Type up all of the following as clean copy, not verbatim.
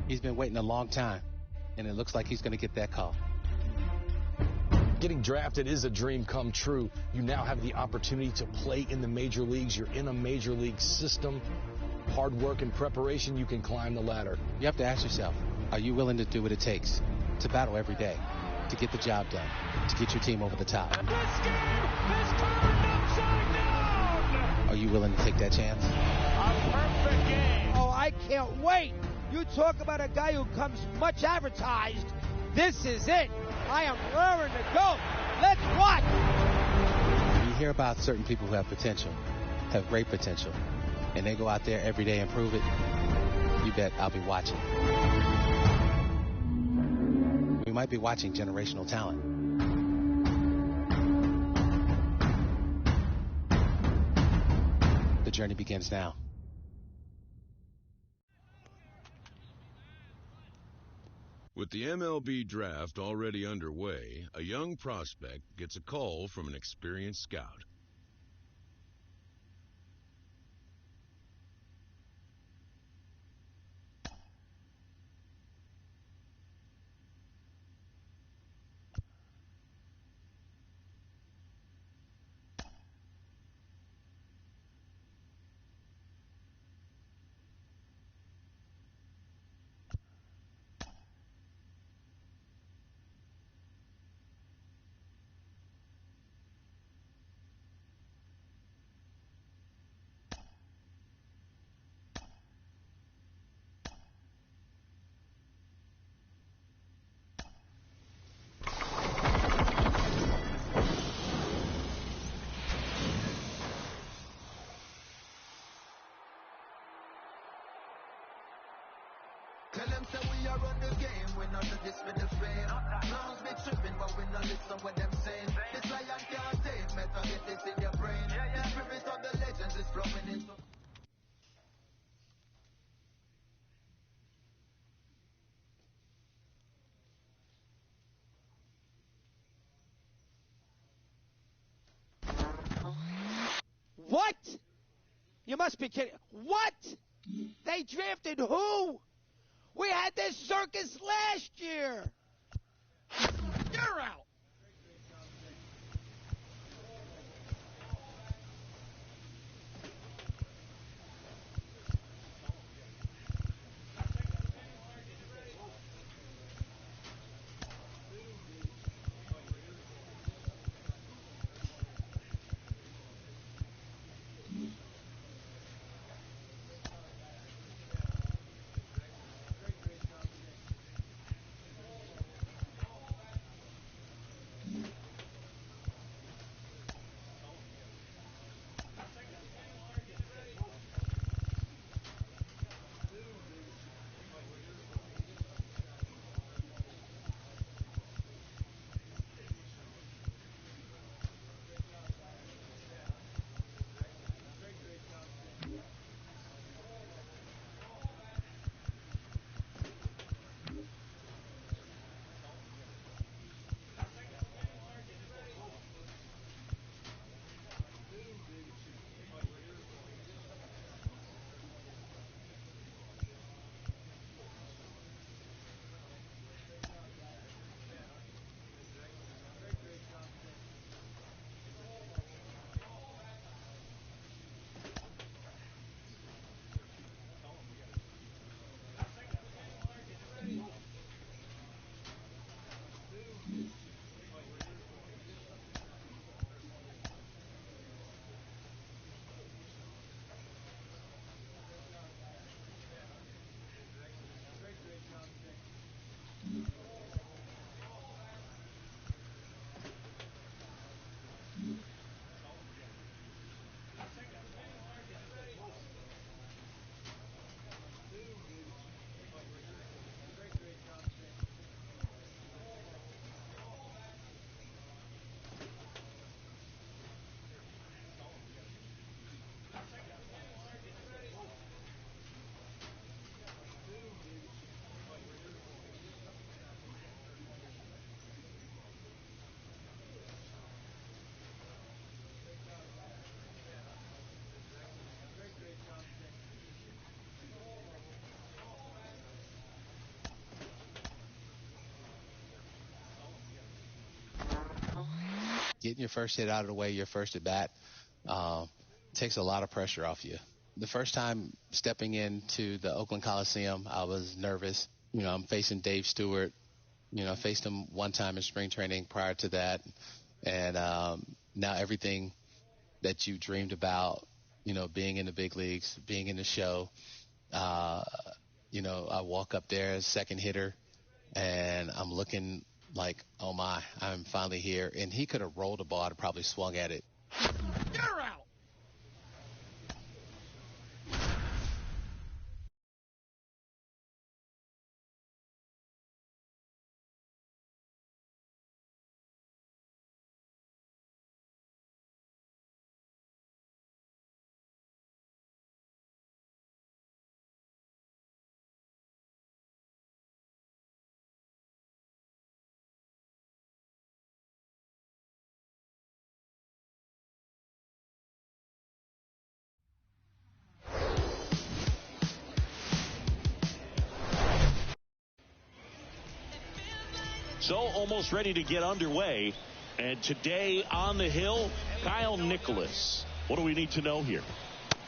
He's been waiting a long time, and it looks like he's going to get that call. Getting drafted is a dream come true. You now have the opportunity to play in the major leagues. You're in a major league system. Hard work and preparation, you can climb the ladder. You have to ask yourself, are you willing to do what it takes to battle every day, to get the job done, to get your team over the top? And this game is turned upside down! Are you willing to take that chance? A perfect game! Oh, I can't wait! You talk about a guy who comes much advertised. This is it. I am raring to go. Let's watch. You hear about certain people who have potential, have great potential, and they go out there every day and prove it. You bet I'll be watching. We might be watching generational talent. The journey begins now. With the MLB draft already underway, a young prospect gets a call from an experienced scout. Tell them say we are on the game, we not do this for the fame. Clowns be tripping, but we not listen what them saying. This lion can't tame, better get this in your brain. The spirit of the legends is flowing into... What? You must be kidding. What? They drafted who? We had this circus last year. You're out. getting your first hit out of the way, your first at bat, takes a lot of pressure off you. The first time stepping into the Oakland Coliseum, I was nervous. I'm facing Dave Stewart. I faced him one time in spring training prior to that. And now everything that you dreamed about, being in the big leagues, being in the show, I walk up there as second hitter, and I'm looking like, oh my, I'm finally here. And he could have rolled the ball and probably swung at it. Get her out! So almost ready to get underway. And today on the hill, Kyle Nicholas. What do we need to know here?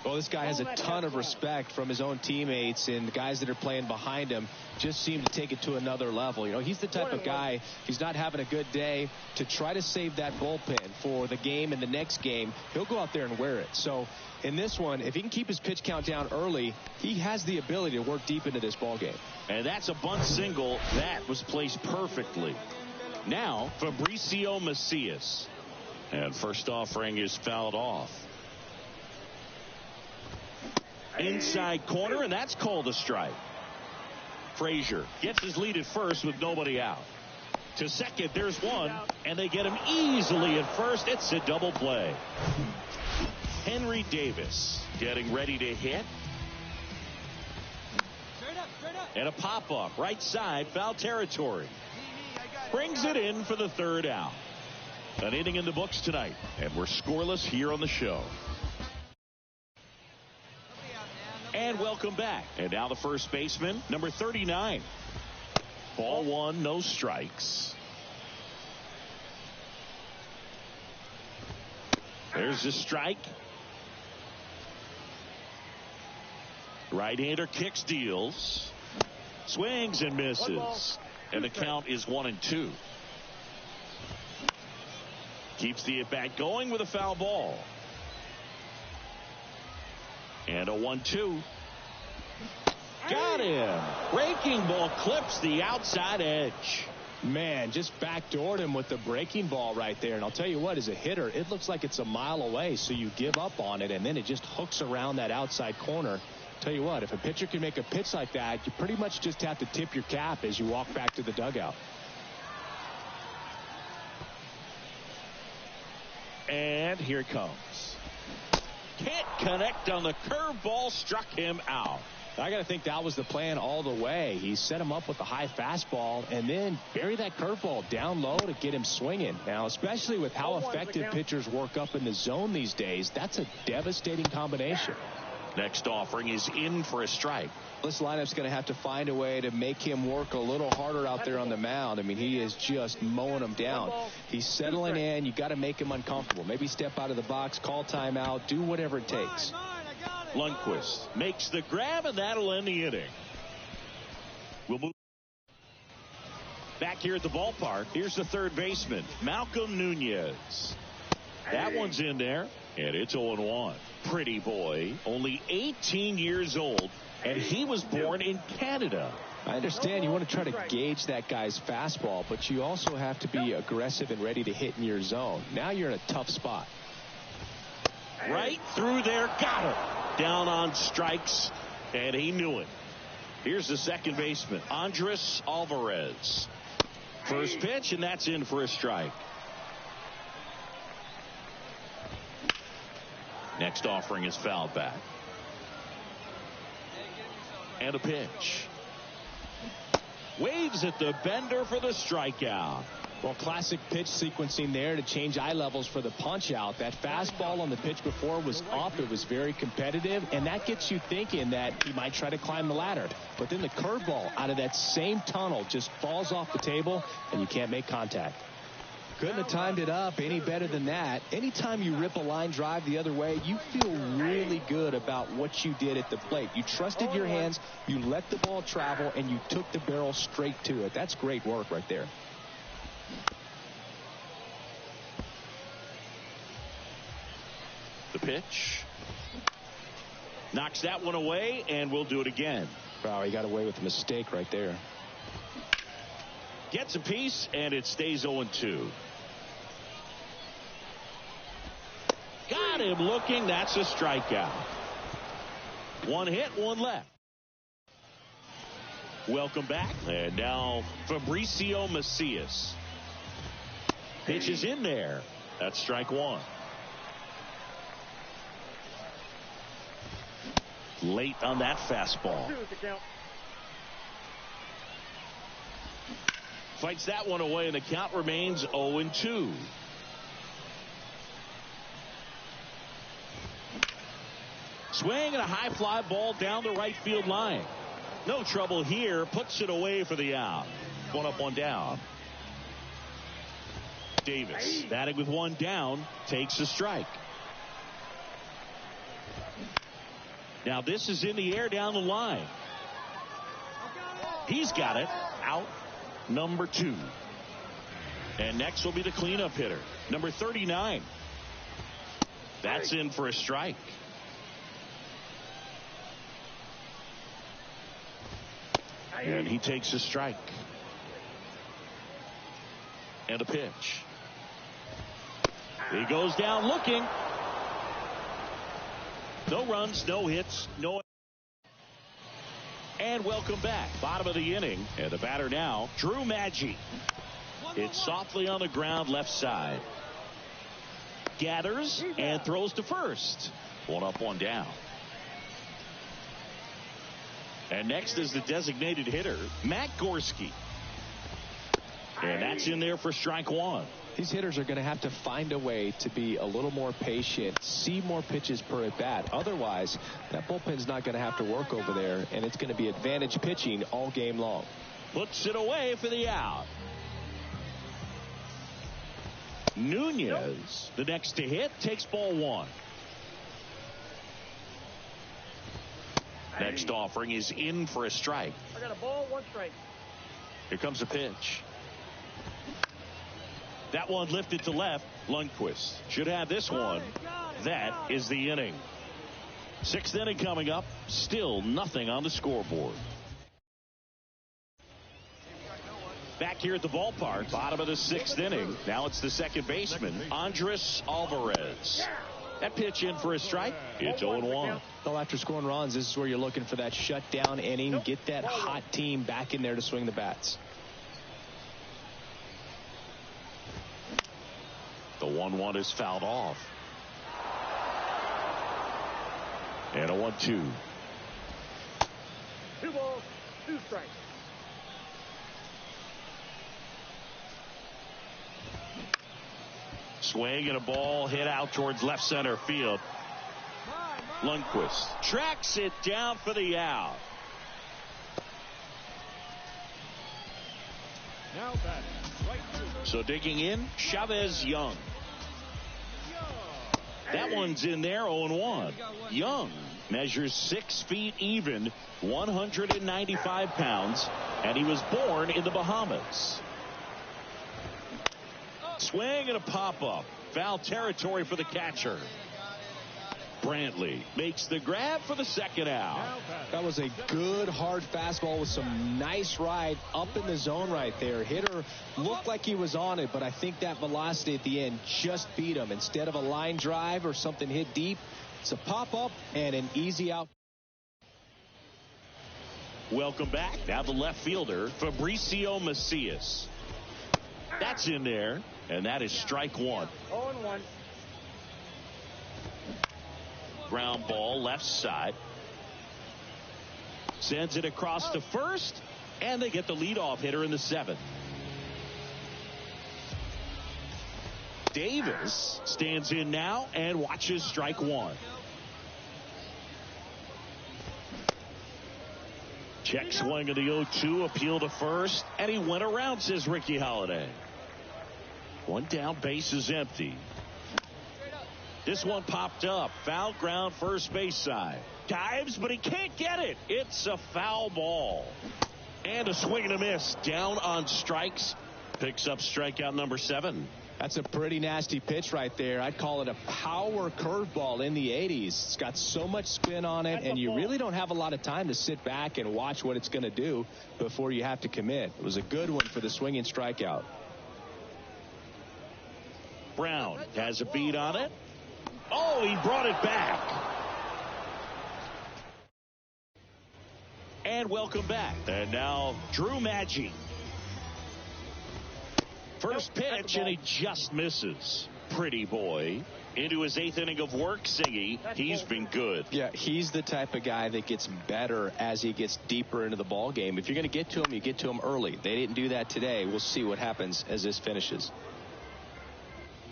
Well, this guy has a ton of respect from his own teammates, and the guys that are playing behind him just seem to take it to another level. He's the type of guy, he's not having a good day, to try to save that bullpen for the game and the next game. He'll go out there and wear it. So in this one, if he can keep his pitch count down early, he has the ability to work deep into this ball game. And that's a bunt single. That was placed perfectly. Now, Fabricio Macias. And first offering is fouled off. Inside corner, and that's called a strike. Frazier gets his lead at first with nobody out. To second, there's one, and they get him easily at first. It's a double play. Henry Davis getting ready to hit. And a pop-up, right side, foul territory. Brings it in for the third out. An inning in the books tonight, and we're scoreless here on the show. And welcome back. And now the first baseman, number 39. Ball one, no strikes. There's the strike. Right-hander kicks, deals. Swings and misses. And the count is 1-2. Keeps the at-bat going with a foul ball. And a 1-2. Got him. Breaking ball clips the outside edge. Man, just backdoored him with the breaking ball right there. And I'll tell you what, as a hitter, it looks like it's a mile away. So you give up on it, and then it just hooks around that outside corner. Tell you what, if a pitcher can make a pitch like that, you pretty much just have to tip your cap as you walk back to the dugout. And here it comes. Can't connect on the curveball, struck him out. I got to think that was the plan all the way. He set him up with a high fastball and then bury that curveball down low to get him swinging. Now, especially with how effective pitchers work up in the zone these days, that's a devastating combination. Next offering is in for a strike. This lineup's going to have to find a way to make him work a little harder out there on the mound. I mean, he is just mowing him down. He's settling in. You got to make him uncomfortable. Maybe step out of the box, call timeout, do whatever it takes. Lundqvist makes the grab, and that'll end the inning. We'll move back here at the ballpark. Here's the third baseman, Malcolm Nunez. That one's in there, and it's 0-1. Pretty boy, only 18 years old, and he was born in Canada. I understand you want to try to gauge that guy's fastball, but you also have to be aggressive and ready to hit in your zone. Now you're in a tough spot. Right through there, got him. Down on strikes, and he knew it. Here's the second baseman, Andres Alvarez. First pitch, and that's in for a strike. Next offering is fouled back. And a pitch. Waves at the bender for the strikeout. Well, classic pitch sequencing there to change eye levels for the punch out. That fastball on the pitch before was up. It was very competitive, and that gets you thinking that he might try to climb the ladder. But then the curveball out of that same tunnel just falls off the table, and you can't make contact. Couldn't have timed it up any better than that. Anytime you rip a line drive the other way, you feel really good about what you did at the plate. You trusted your hands, you let the ball travel, and you took the barrel straight to it. That's great work right there. The pitch. Knocks that one away, and we'll do it again. Wow, he got away with a mistake right there. Gets a piece, and it stays 0-2. Got him looking. That's a strikeout. One hit, one left. Welcome back. And now Fabricio Macias. Pitch is in there. That's strike one. Late on that fastball. Fights that one away, and the count remains 0-2. Swing and a high fly ball down the right field line. No trouble here. Puts it away for the out. One up, one down. Davis batting with one down. Takes a strike. Now this is in the air down the line. He's got it. Out number 2. And next will be the cleanup hitter, number 39. That's in for a strike. And he takes a strike. And a pitch. He goes down looking. No runs, no hits, no. And welcome back. Bottom of the inning. And the batter now, Drew Maggi. It's softly on the ground, left side. Gathers and throws to first. One up, one down. And next is the designated hitter, Matt Gorski. And that's in there for strike one. These hitters are going to have to find a way to be a little more patient, see more pitches per at bat. Otherwise, that bullpen's not going to have to work over there, and it's going to be advantage pitching all game long. Puts it away for the out. Nunez, the next to hit, takes ball one. Next offering is in for a strike. I got a ball, one strike. Here comes a pitch. That one lifted to left. Lundqvist should have this one. That is the inning. 6th inning coming up. Still nothing on the scoreboard. Back here at the ballpark, bottom of the 6th inning. Now it's the second baseman, Andres Alvarez. That pitch in for a strike. It's 0-1. Well, after scoring runs, this is where you're looking for that shutdown inning. Get that hot team back in there to swing the bats. The 1-1 is fouled off. And a 1-2. 2 balls, 2 strikes. Swing and a ball hit out towards left center field. Lundqvist tracks it down for the out. Now back. Right fielder. So digging in, Chavez Young. That one's in there, 0-1. Young measures 6 feet even, 195 pounds, and he was born in the Bahamas. Swing and a pop-up. Foul territory for the catcher. Brantley makes the grab for the second out. That was a good hard fastball with some nice ride up in the zone right there. Hitter looked like he was on it, but I think that velocity at the end just beat him. Instead of a line drive or something hit deep, it's a pop-up and an easy out. Welcome back. Now the left fielder, Fabricio Macias. That's in there, and that is strike one. 0-1. Ground ball left side. Sends it across to first, and they get the leadoff hitter in the 7th. Davis stands in now and watches strike one. Check swing of the 0-2, appeal to first, and he went around, says Ricky Holiday. One down, base is empty. This one popped up. Foul ground, first base side. Dives, but he can't get it. It's a foul ball. And a swing and a miss. Down on strikes. Picks up strikeout number 7. That's a pretty nasty pitch right there. I'd call it a power curveball in the 80s. It's got so much spin on it, and you really don't have a lot of time to sit back and watch what it's going to do before you have to commit. It was a good one for the swinging strikeout. Brown has a beat on it. Oh, he brought it back. And welcome back. And now Drew Maggi. First pitch, and he just misses. Pretty boy. Into his 8th inning of work, Siggy. He's been good. Yeah, he's the type of guy that gets better as he gets deeper into the ball game. If you're going to get to him, you get to him early. They didn't do that today. We'll see what happens as this finishes.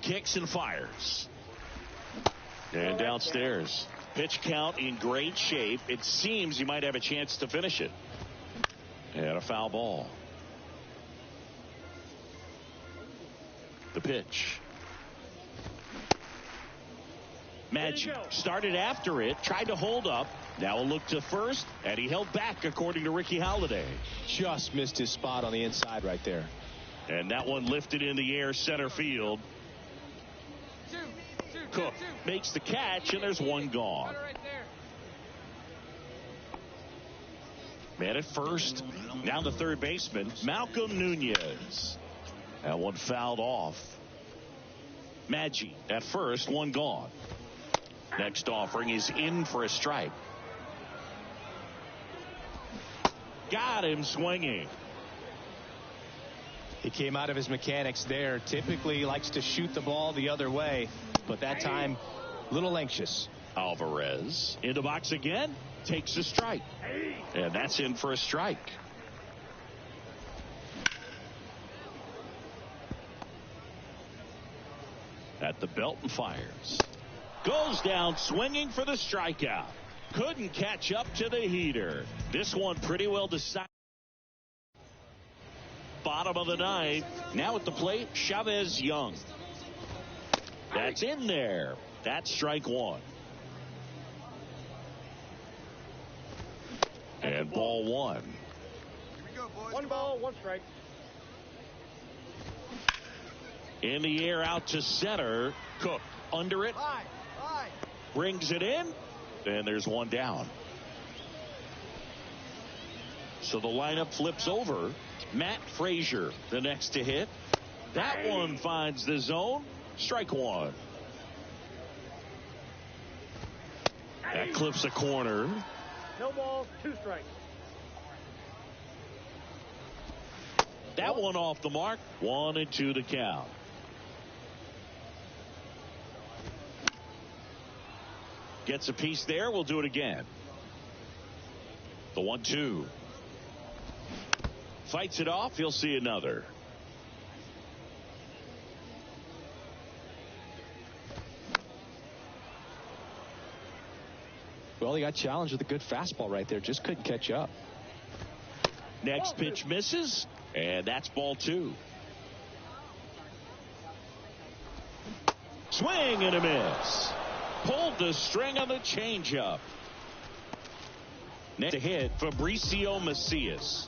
Kicks and fires. And downstairs. Pitch count in great shape. It seems he might have a chance to finish it. And a foul ball. The pitch. Maggi started after it, tried to hold up. Now a look to first, and he held back, according to Ricky Holiday. Just missed his spot on the inside right there. And that one lifted in the air, center field. Cook makes the catch, and there's one gone. Man at first. Now the third baseman, Malcolm Nunez. That one fouled off. Maggi at first, one gone. Next offering is in for a strike. Got him swinging. He came out of his mechanics there. Typically likes to shoot the ball the other way, but that time a little anxious. Alvarez in the box again, takes a strike, and that's in for a strike. At the belt and fires. Goes down swinging for the strikeout. Couldn't catch up to the heater. This one pretty well decided. Bottom of the ninth. Now at the plate, Chavez Young. That's in there. That's strike one. And ball one. One ball, one strike. In the air out to center. Cook under it. Brings it in. And there's one down. So the lineup flips over. Matt Frazier, the next to hit. That one finds the zone. Strike one. That clips a corner. No balls, two strikes. That one off the mark. 1-2 the count. Gets a piece there. We'll do it again. The 1-2. Fights it off. He'll see another. Well, he got challenged with a good fastball right there. Just couldn't catch up. Next pitch misses, and that's ball two. Swing and a miss. Pulled the string on the changeup. Next to hit, Fabricio Macias.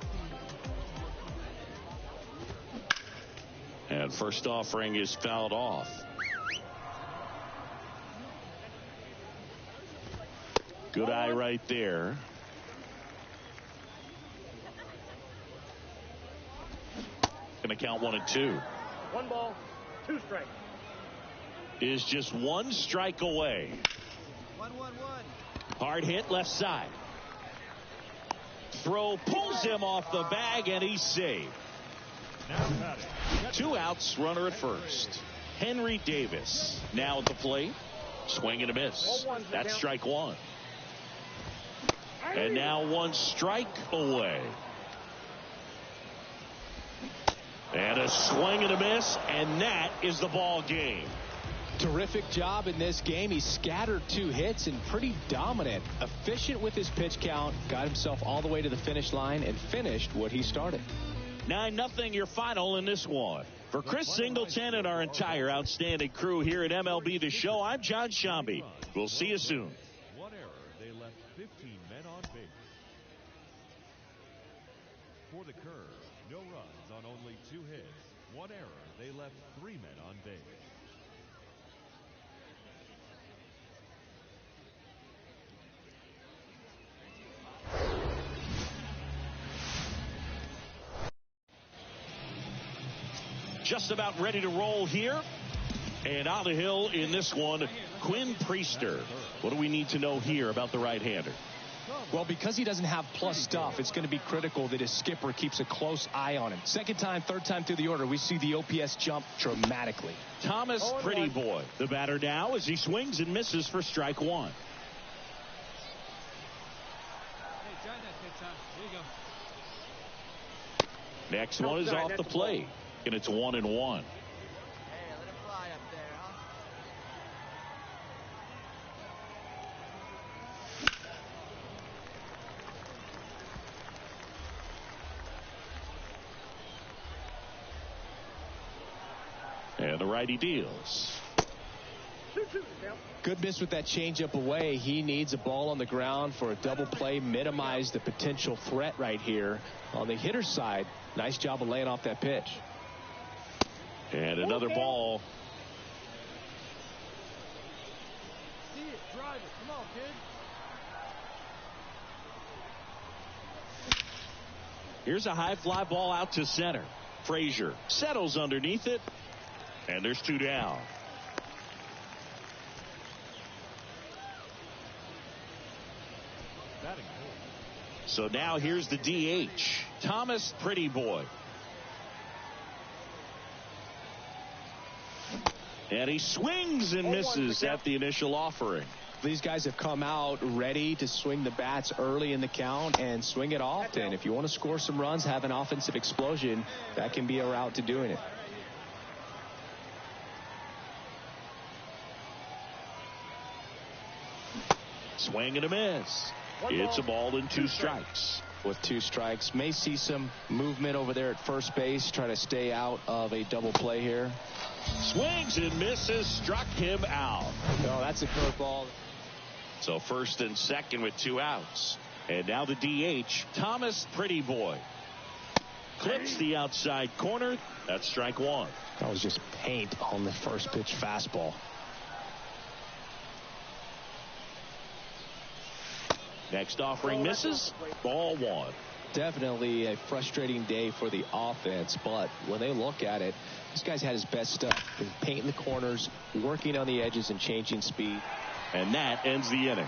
And first offering is fouled off. Good eye right there. Going to count 1-2. One ball, two strikes. Is just one strike away. 1-1-1. Hard hit left side. Throw pulls him off the bag, and he's saved. Two outs, runner at first. Henry Davis now at the plate. Swing and a miss. That's strike one. And now one strike away. And a swing and a miss, and that is the ball game. Terrific job in this game. He scattered two hits and pretty dominant. Efficient with his pitch count. Got himself all the way to the finish line and finished what he started. 9-0 your final in this one. For Chris Singleton and our entire outstanding crew here at MLB The Show, I'm John Shambi. We'll see you soon. One error. They left 15 men on base. For the curve, no runs on only 2 hits. One error. They left 3 men on base. Just about ready to roll here. And on the hill in this one, Quinn Priester. What do we need to know here about the right-hander? Well, because he doesn't have plus stuff, it's going to be critical that his skipper keeps a close eye on him. Second time, third time through the order, we see the OPS jump dramatically. Thomas Pretty Boy, the batter now, as he swings and misses for strike 1. Next one is off the plate, and it's 1-1. Hey, let it fly up there, huh? And the righty deals. Good miss with that changeup away. He needs a ball on the ground for a double play, minimize the potential threat right here. On the hitter's side, nice job of laying off that pitch. And another ball. See it, drive it. Come on, kid. Here's a high fly ball out to center. Frazier settles underneath it. And there's 2 down. So now here's the DH, Thomas Pretty Boy. And he swings and misses at the initial offering. These guys have come out ready to swing the bats early in the count and swing it often. If you want to score some runs, have an offensive explosion, that can be a route to doing it. Swing and a miss. It's a ball and 2 strikes. With 2 strikes, may see some movement over there at first base, try to stay out of a double play here. Swings and misses, struck him out. No, that's a curveball. So first and second with 2 outs. And now the DH, Thomas Pretty Boy. Clips the outside corner. That's strike 1. That was just paint on the first pitch fastball. Next offering misses. Ball 1. Definitely a frustrating day for the offense, but when they look at it, this guy's had his best stuff. Painting the corners, working on the edges, and changing speed. And that ends the inning.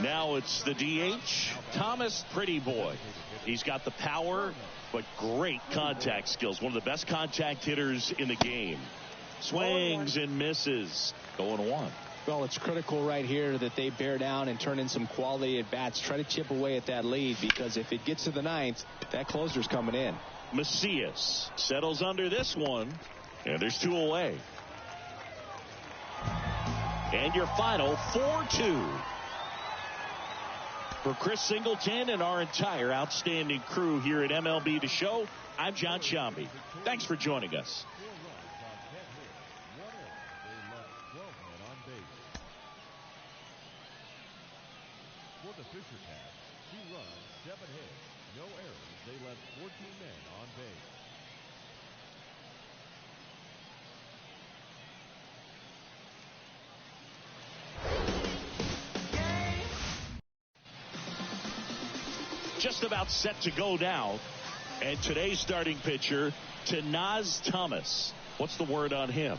Now it's the DH, Thomas Pretty Boy. He's got the power, but great contact skills. One of the best contact hitters in the game. Swings and misses. 0-1. Well, it's critical right here that they bear down and turn in some quality at bats. Try to chip away at that lead, because if it gets to the 9th, that closer's coming in. Macias settles under this one, and there's 2 away. And your final 4-2. For Chris Singleton and our entire outstanding crew here at MLB The Show, I'm John Shambi. Thanks for joining us. For the Fisher-Cats, 2 runs, 7 hits, no errors. They left 14 men on base. Just about set to go now. And today's starting pitcher, Tanaz Thomas. What's the word on him?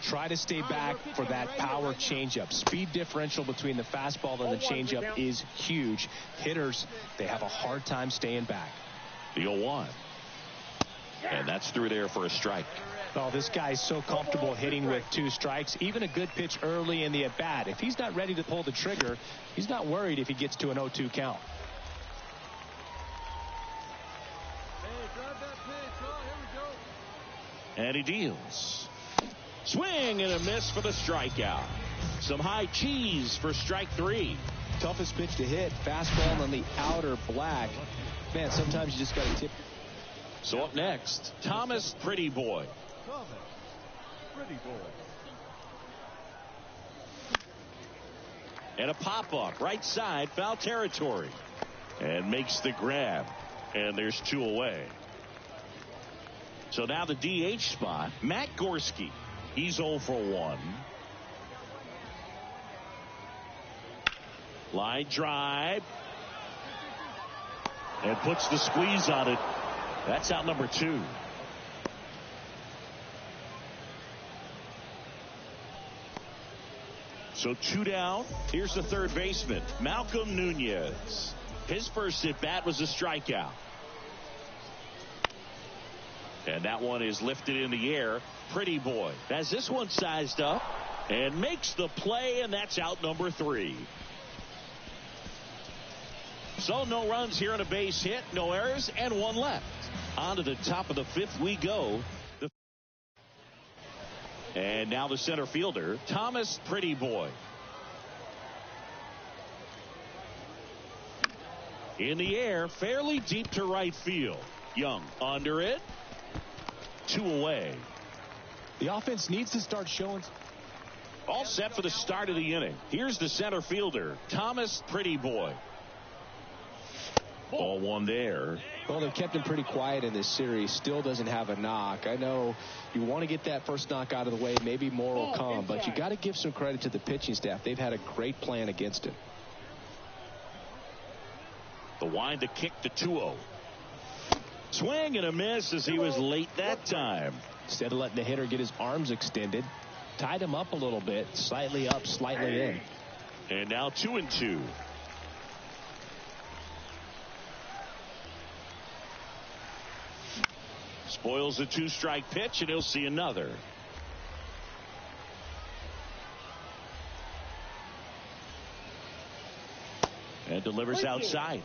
Try to stay back for that power changeup. Speed differential between the fastball and the changeup is huge. Hitters, they have a hard time staying back. The 0-1. And that's through there for a strike. Oh, this guy's so comfortable hitting with 2 strikes. Even a good pitch early in the at-bat. If he's not ready to pull the trigger, he's not worried if he gets to an 0-2 count. And he deals. Swing and a miss for the strikeout. Some high cheese for strike 3. Toughest pitch to hit, fastball on the outer black. Man, sometimes you just got to tip. So up next, Thomas Pretty Boy. Thomas Pretty Boy. And a pop-up, right side, foul territory. And makes the grab. And there's 2 away. So now the DH spot, Matt Gorski. He's 0 for 1. Line drive. And puts the squeeze on it. That's out number 2. So 2 down. Here's the third baseman, Malcolm Nunez. His first at bat was a strikeout. And that one is lifted in the air. Pretty Boy has this one sized up and makes the play, and that's out number 3. So no runs here on a base hit, no errors, and 1 left. On to the top of the 5th we go. And now the center fielder, Thomas Pretty Boy. In the air, fairly deep to right field. Young under it. 2 away. The offense needs to start showing. All set for the start of the inning. Here's the center fielder, Thomas Pretty Boy. Ball 1 there. Well, they've kept him pretty quiet in this series. Still doesn't have a knock. I know you want to get that first knock out of the way. Maybe more will come, but you got to give some credit to the pitching staff. They've had a great plan against him. The wind to kick to 2-0. Swing and a miss as he was late that time. Instead of letting the hitter get his arms extended, tied him up a little bit, slightly up, slightly in. And now 2-2. Spoils a 2-strike pitch, and he'll see another. And delivers outside.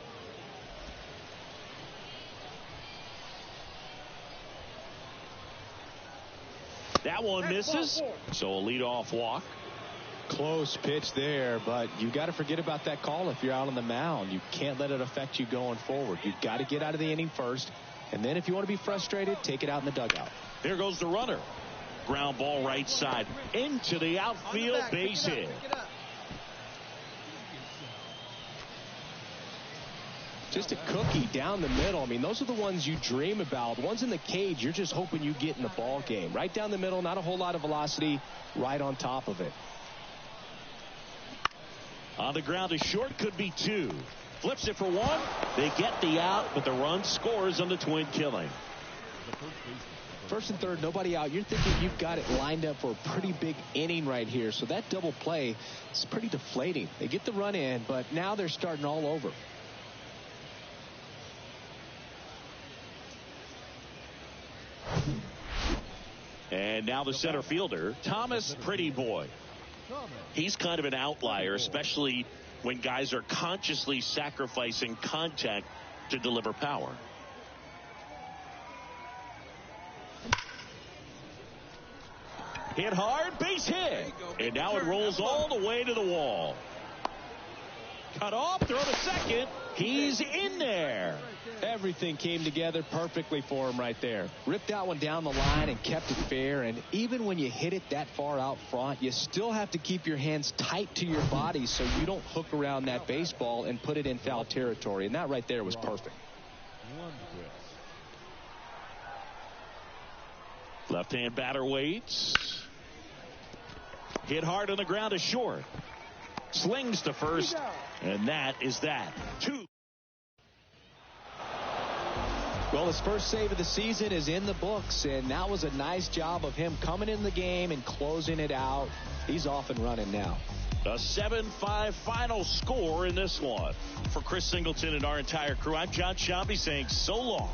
That one misses. So a leadoff walk. Close pitch there, but you got to forget about that call if you're out on the mound. You can't let it affect you going forward. You've got to get out of the inning first. And then if you want to be frustrated, take it out in the dugout. There goes the runner. Ground ball right side into the outfield, base hit. Just a cookie down the middle. I mean, those are the ones you dream about. Ones in the cage, you're just hoping you get in the ball game. Right down the middle, not a whole lot of velocity, right on top of it. On the ground, a short, could be 2. Flips it for 1. They get the out, but the run scores on the twin killing. First and third, nobody out. You're thinking you've got it lined up for a pretty big inning right here. So that double play is pretty deflating. They get the run in, but now they're starting all over. And now the center fielder, Thomas Pretty Boy. He's kind of an outlier, especially when guys are consciously sacrificing contact to deliver power. Hit hard, base hit. And now it rolls all the way to the wall. Cut off, throw to second. He's in there. Everything came together perfectly for him right there. Ripped that one down the line and kept it fair. And even when you hit it that far out front, you still have to keep your hands tight to your body so you don't hook around that baseball and put it in foul territory. And that right there was perfect. Left-hand batter waits. Hit hard on the ground to short. Slings to first, and that is that. 2. Well, his first save of the season is in the books, and that was a nice job of him coming in the game and closing it out. He's off and running now. A 7-5 final score in this one. For Chris Singleton and our entire crew, I'm John Shambi saying so long.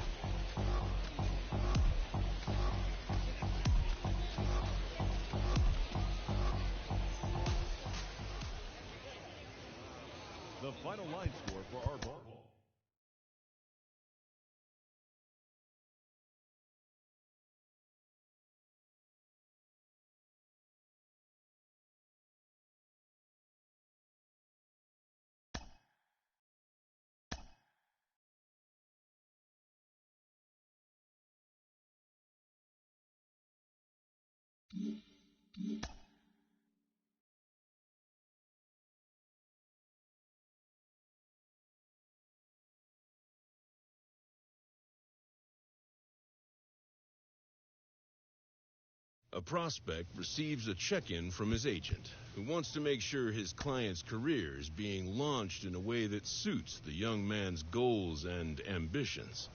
The final line score for our ball. A prospect receives a check-in from his agent, who wants to make sure his client's career is being launched in a way that suits the young man's goals and ambitions.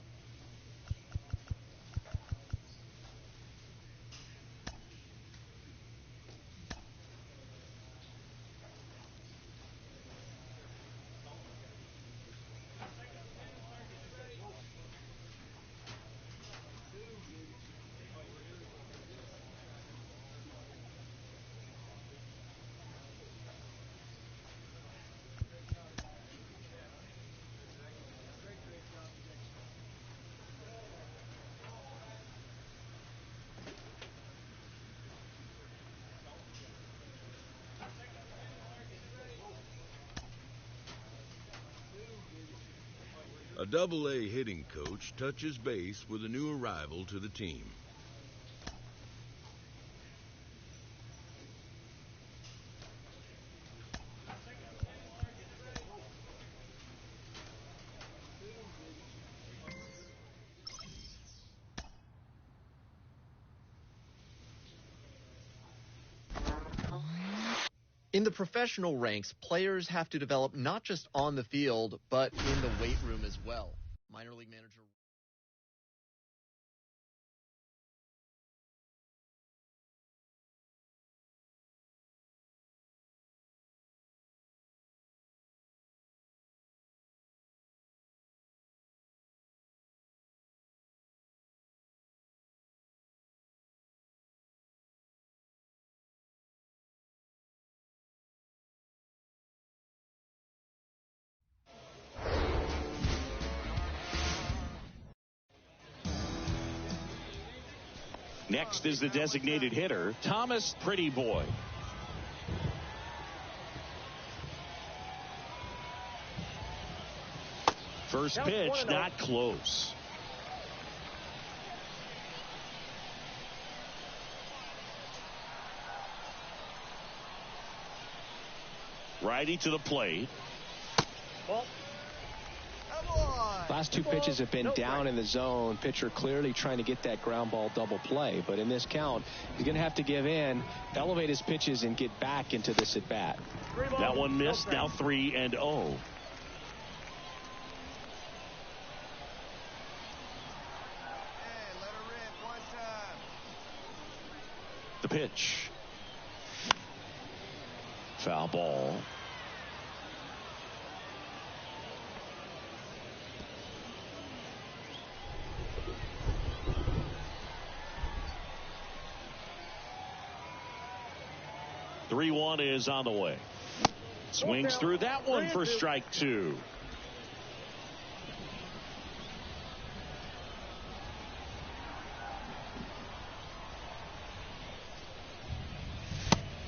A Double-A hitting coach touches base with a new arrival to the team. In the professional ranks, players have to develop not just on the field, but in the weight room as well. Minor league manager. Next is the designated hitter, Thomas Pretty Boy. First pitch, not close. Righty to the plate. Last two pitches have been down in the zone. Pitcher clearly trying to get that ground ball double play. But in this count, he's going to have to give in, elevate his pitches, and get back into this at bat. That one missed. Now 3-0. Hey, let her rip one time. The pitch. Foul ball. Three one is on the way. Swings through that one for strike two.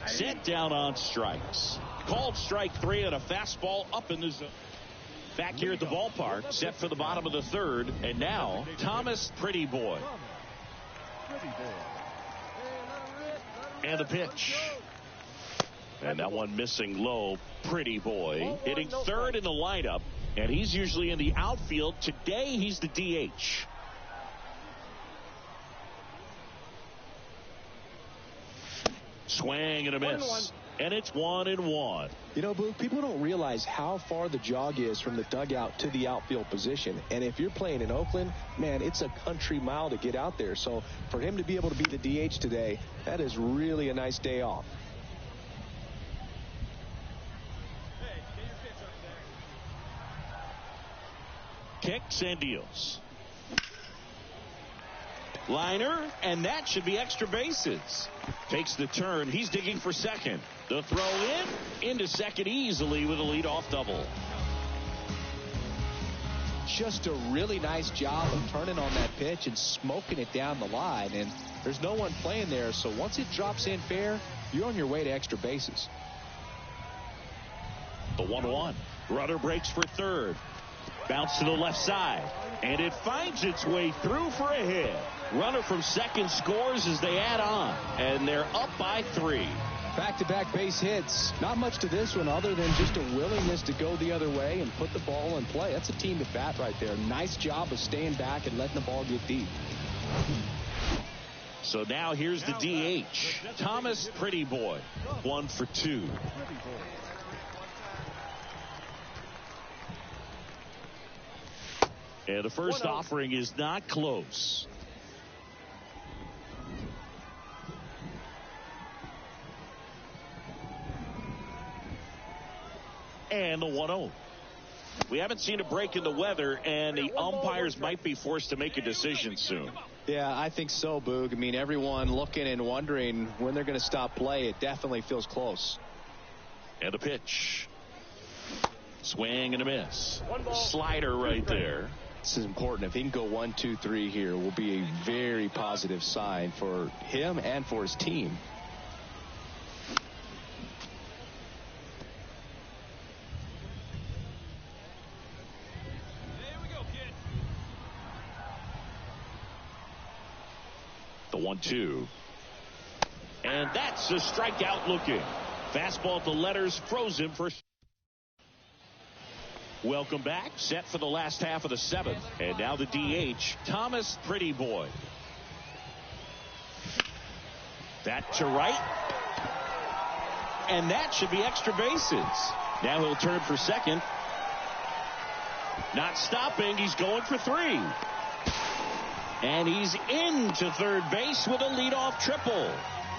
Set down on strikes. Called strike three on a fastball up in the zone. Back here at the ballpark, set for the bottom of the third, and now Thomas Pretty Boy. And the pitch. And that one missing low. Pretty Boy hitting third in the lineup, and he's usually in the outfield. Today he's the DH. Swing and a miss. And it's 1-1. You know, Boog, people don't realize how far the jog is from the dugout to the outfield position. And if you're playing in Oakland, man, it's a country mile to get out there. So for him to be able to be the DH today, that is really a nice day off. Hey, get your pitch up there. Kicks and deals. Liner, and that should be extra bases. Takes the turn. He's digging for second. The throw into second easily with a leadoff double. Just a really nice job of turning on that pitch and smoking it down the line. And there's no one playing there, so once it drops in fair, you're on your way to extra bases. The 1-1. Rudder breaks for third. Bounce to the left side. And it finds its way through for a hit. Runner from second scores as they add on. And they're up by 3. Back-to-back base hits. Not much to this one other than just a willingness to go the other way and put the ball in play. That's a team at bat right there. Nice job of staying back and letting the ball get deep. So now here's the DH. Thomas Pretty Boy. 1 for 2. And the first offering is not close. And the 1-0. We haven't seen a break in the weather, and the umpires might be forced to make a decision soon. Yeah, I think so, Boog. I mean, everyone looking and wondering when they're going to stop play. It definitely feels close. And a pitch. Swing and a miss. Slider right there. This is important. If he can go 1, 2, 3 here, will be a very positive sign for him and for his team. The 1-2. And that's a strikeout looking. Fastball at the letters, frozen for. Welcome back. Set for the last half of the 7th. And now the DH, Thomas Pretty Boy. That to right. And that should be extra bases. Now he'll turn for second. Not stopping. He's going for 3. And he's into third base with a leadoff triple.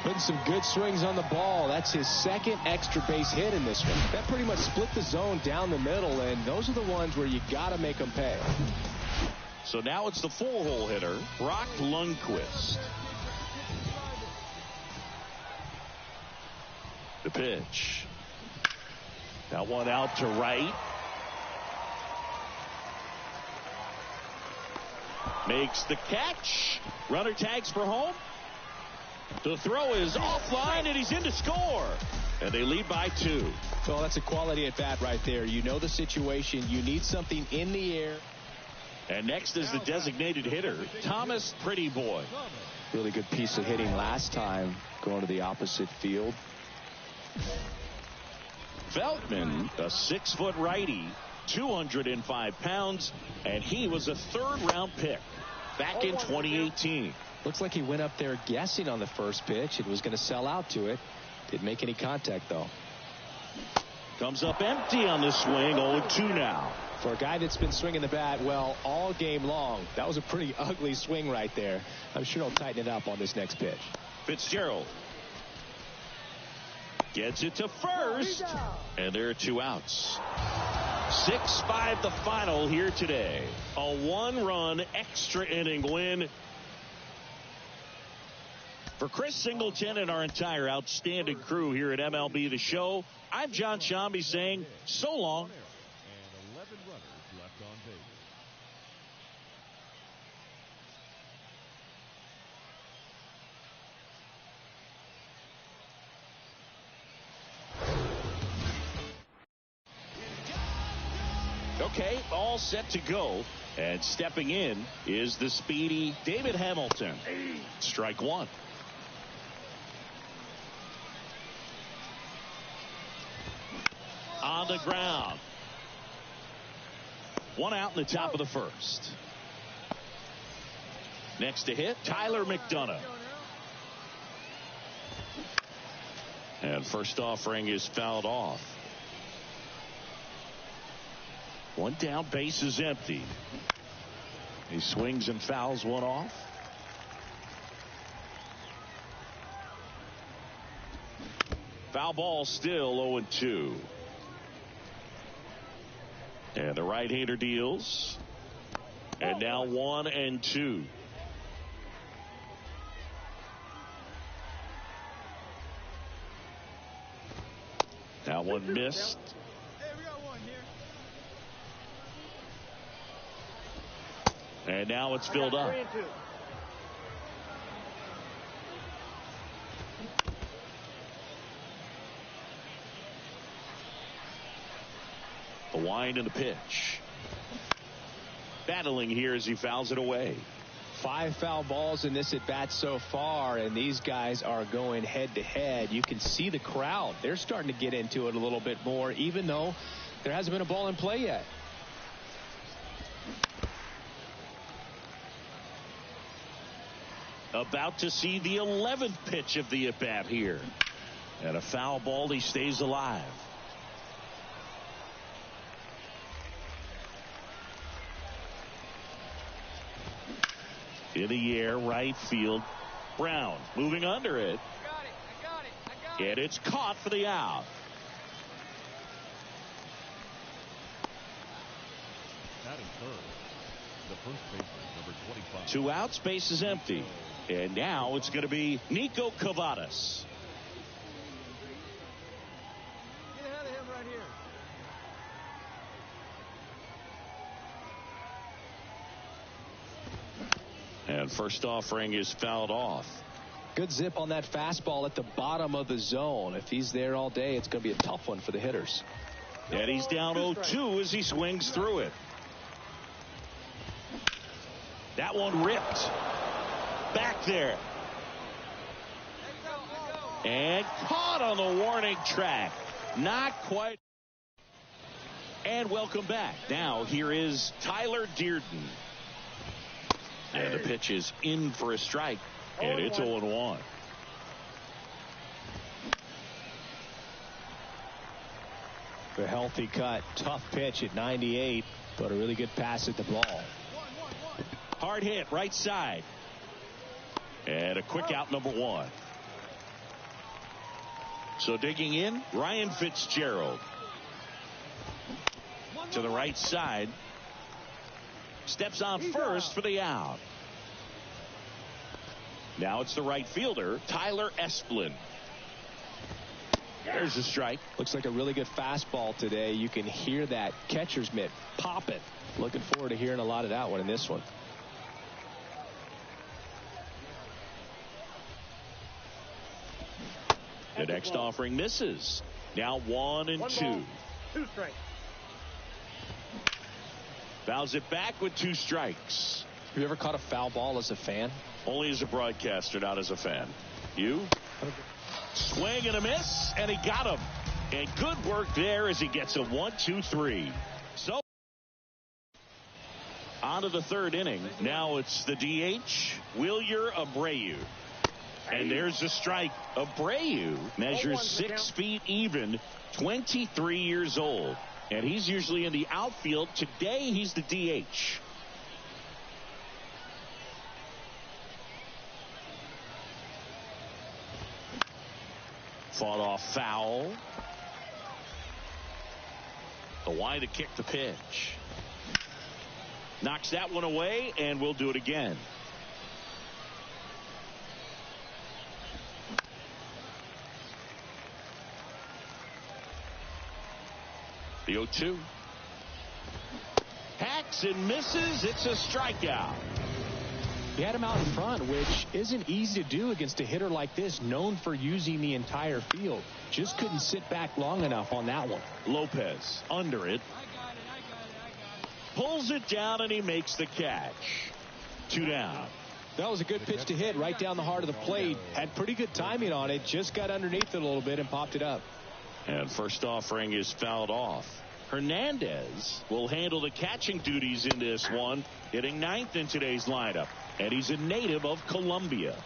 Putting some good swings on the ball. That's his second extra base hit in this one. That pretty much split the zone down the middle, and those are the ones where you got to make them pay. So now it's the 4-hole hitter, Brock Lundquist. The pitch. That one out to right. Makes the catch. Runner tags for home. The throw is offline, and he's in to score. And they lead by 2. Well, that's a quality at bat right there. You know the situation. You need something in the air. And next is the designated hitter, Thomas Pretty Boy. Really good piece of hitting last time, going to the opposite field. Feldman, a 6-foot righty, 205 pounds, and he was a 3rd-round pick back in 2018. Looks like he went up there guessing on the first pitch and was going to sell out to it. Didn't make any contact, though. Comes up empty on the swing, 0-2 now. For a guy that's been swinging the bat, well, all game long, that was a pretty ugly swing right there. I'm sure he'll tighten it up on this next pitch. Fitzgerald gets it to first, and there are 2 outs. 6-5 the final here today. A 1-run extra inning win for Chris Singleton and our entire outstanding crew here at MLB The Show. I'm John Shambi saying so long. And 11 runners left on base. Okay, all set to go. And stepping in is the speedy David Hamilton. Strike 1. On the ground. 1 out in the top of the first. Next to hit, Tyler McDonough. And first offering is fouled off. 1 down, base is empty. He swings and fouls 1 off. Foul ball still 0-2. And the right-hander deals. And now 1-2. That one missed. And now it's filled up. The wind and the pitch. battling here as he fouls it away. 5 foul balls in this at-bat so far, and these guys are going head-to-head. You can see the crowd. They're starting to get into it a little bit more, even though there hasn't been a ball in play yet. About to see the 11th pitch of the at-bat here. And a foul ball, he stays alive. In the air, right field. Brown moving under it. I got it. And it's caught for the out. Batting third, the first baseman, number 25. 2 outs, base is empty. And now it's going to be Nico Cavadas. Get ahead of him right here. And first offering is fouled off. Good zip on that fastball at the bottom of the zone. If he's there all day, it's going to be a tough one for the hitters. And he's down 0-2 as he swings through it. That one ripped. Back there. And caught on the warning track. Not quite. And welcome back. Now here is Tyler Dearden. And the pitch is in for a strike. And it's 0-1. A healthy cut. Tough pitch at 98. But a really good pass at the ball. Hard hit right side. And a quick out, number 1. So digging in, Ryan Fitzgerald. To the right side. Steps on first for the out. Now it's the right fielder, Tyler Esplin. There's a strike. Looks like a really good fastball today. You can hear that catcher's mitt popping. Looking forward to hearing a lot of that one in this one. The next offering misses. Now 1-2. 2 strikes. Fouls it back with 2 strikes. Have you ever caught a foul ball as a fan? Only as a broadcaster, not as a fan. You? Swing and a miss, and he got him. And good work there as he gets a 1-2-3. So on to the 3rd inning. Now it's the DH, Wilyer Abreu. And there's a strike. Abreu measures 6 feet even, 23 years old. And he's usually in the outfield. Today, he's the DH. Fought off foul. The wide to kick the pitch. Knocks that one away, and we'll do it again. The 0-2. Hacks and misses. It's a strikeout. He had him out in front, which isn't easy to do against a hitter like this, known for using the entire field. Just couldn't sit back long enough on that one. Lopez under it. Pulls it down, and he makes the catch. 2 down. That was a good pitch to hit right down the heart of the plate. Had pretty good timing on it. Just got underneath it a little bit and popped it up. And first offering is fouled off. Hernandez will handle the catching duties in this one, hitting 9th in today's lineup. And he's a native of Colombia.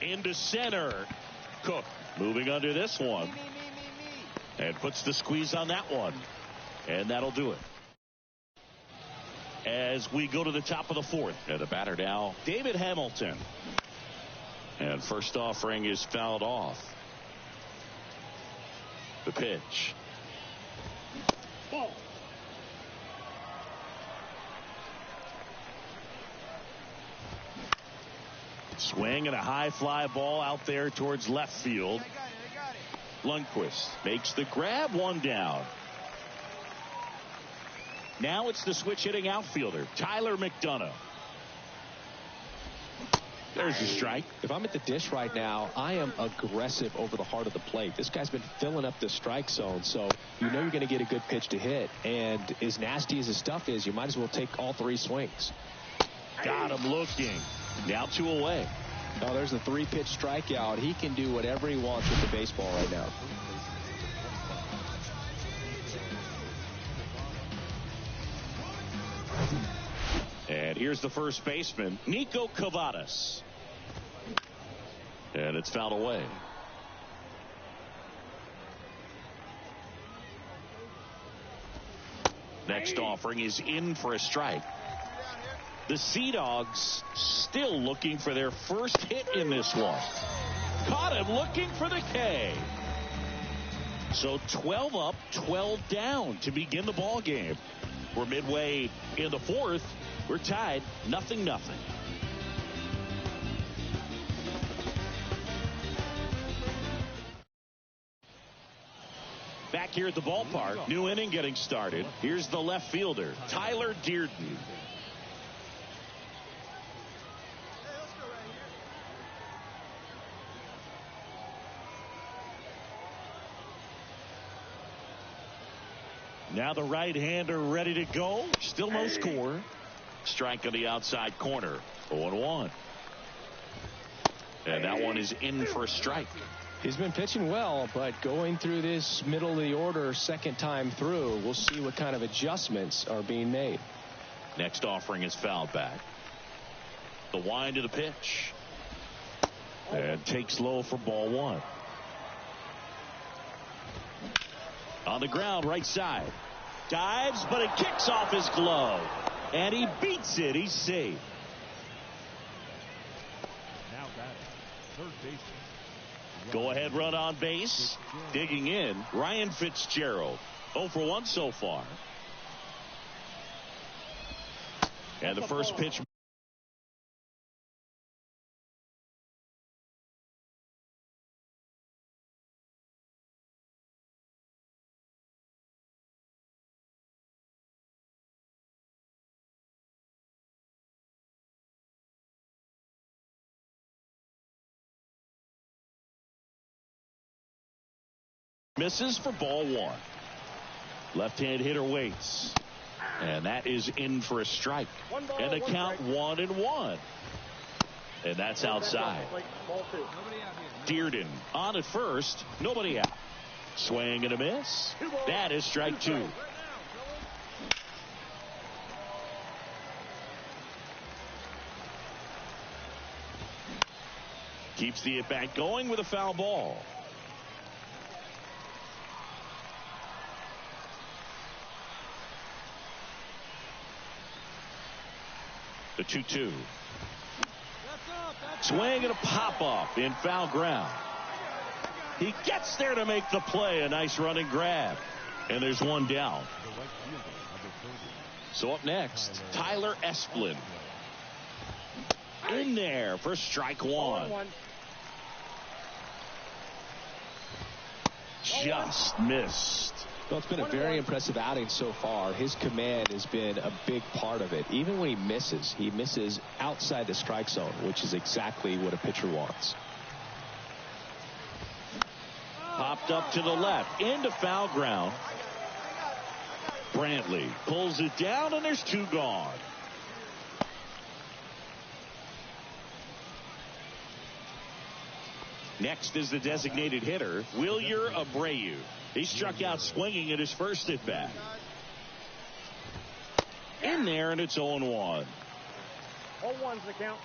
Into center. Cook moving under this one. And puts the squeeze on that one. And that'll do it. As we go to the top of the 4th. And the batter now, David Hamilton. And first offering is fouled off. The pitch. Ball. Swing and a high fly ball out there towards left field. I got it. Lundqvist makes the grab, 1 down. Now it's the switch hitting outfielder, Tyler McDonough. There's a strike. If I'm at the dish right now, I am aggressive over the heart of the plate. This guy's been filling up the strike zone, so you know you're going to get a good pitch to hit. And as nasty as his stuff is, you might as well take all 3 swings. Got him looking. Now 2 away. Oh, there's a 3-pitch strikeout. He can do whatever he wants with the baseball right now. And here's the first baseman, Nico Cavadas. And it's fouled away. Next offering is in for a strike. The Sea Dogs still looking for their first hit in this one. Caught him looking for the K. So 12 up, 12 down to begin the ball game. We're midway in the 4th. We're tied 0-0. Back here at the ballpark, new inning getting started. Here's the left fielder, Tyler Dearden. Now the right-hander ready to go. Still no score. Strike on the outside corner. 0-1. And that one is in for a strike. He's been pitching well, but going through this middle of the order second time through, we'll see what kind of adjustments are being made. Next offering is fouled back. The wind of the pitch. And takes low for ball 1. On the ground, right side. Dives, but it kicks off his glove. And he beats it. He's safe. Now batting, third baseman. Go ahead run on base. Digging in, Ryan Fitzgerald. 0 for 1 so far. And the first pitch. Misses for ball 1. Left-hand hitter waits. And that is in for a strike. And the count 1-1. And that's outside. Dearden on at first. Nobody out. Swing and a miss. That is strike 2. Keeps the at-bat going with a foul ball. The 2-2. Swing and a pop-up in foul ground. He gets there to make the play. A nice running grab. And there's one down. So up next, Tyler Esplin. In there for strike 1. Just missed. Well, it's been a very impressive outing so far. His command has been a big part of it. Even when he misses outside the strike zone, which is exactly what a pitcher wants. Popped up to the left, into foul ground. Brantley pulls it down, and there's 2 gone. Next is the designated hitter, Wilyer Abreu. He struck out swinging at his first at bat. In there, and it's 0-1. 0-1's the count.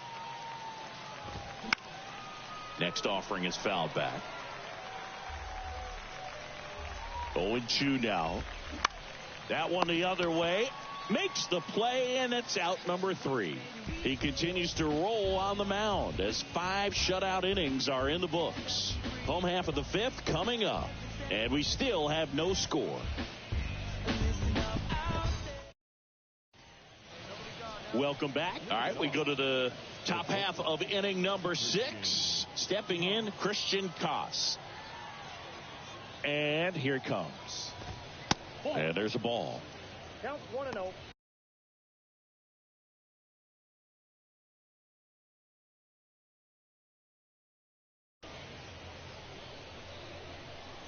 Next offering is fouled back. 0-2 now. That one the other way. Makes the play, and it's out number 3. He continues to roll on the mound as 5 shutout innings are in the books. Home half of the 5th coming up, and we still have no score. Welcome back. All right, we go to the top half of inning number 6. Stepping in, Christian Koss. And here it comes. And there's a ball. Counts 1-0.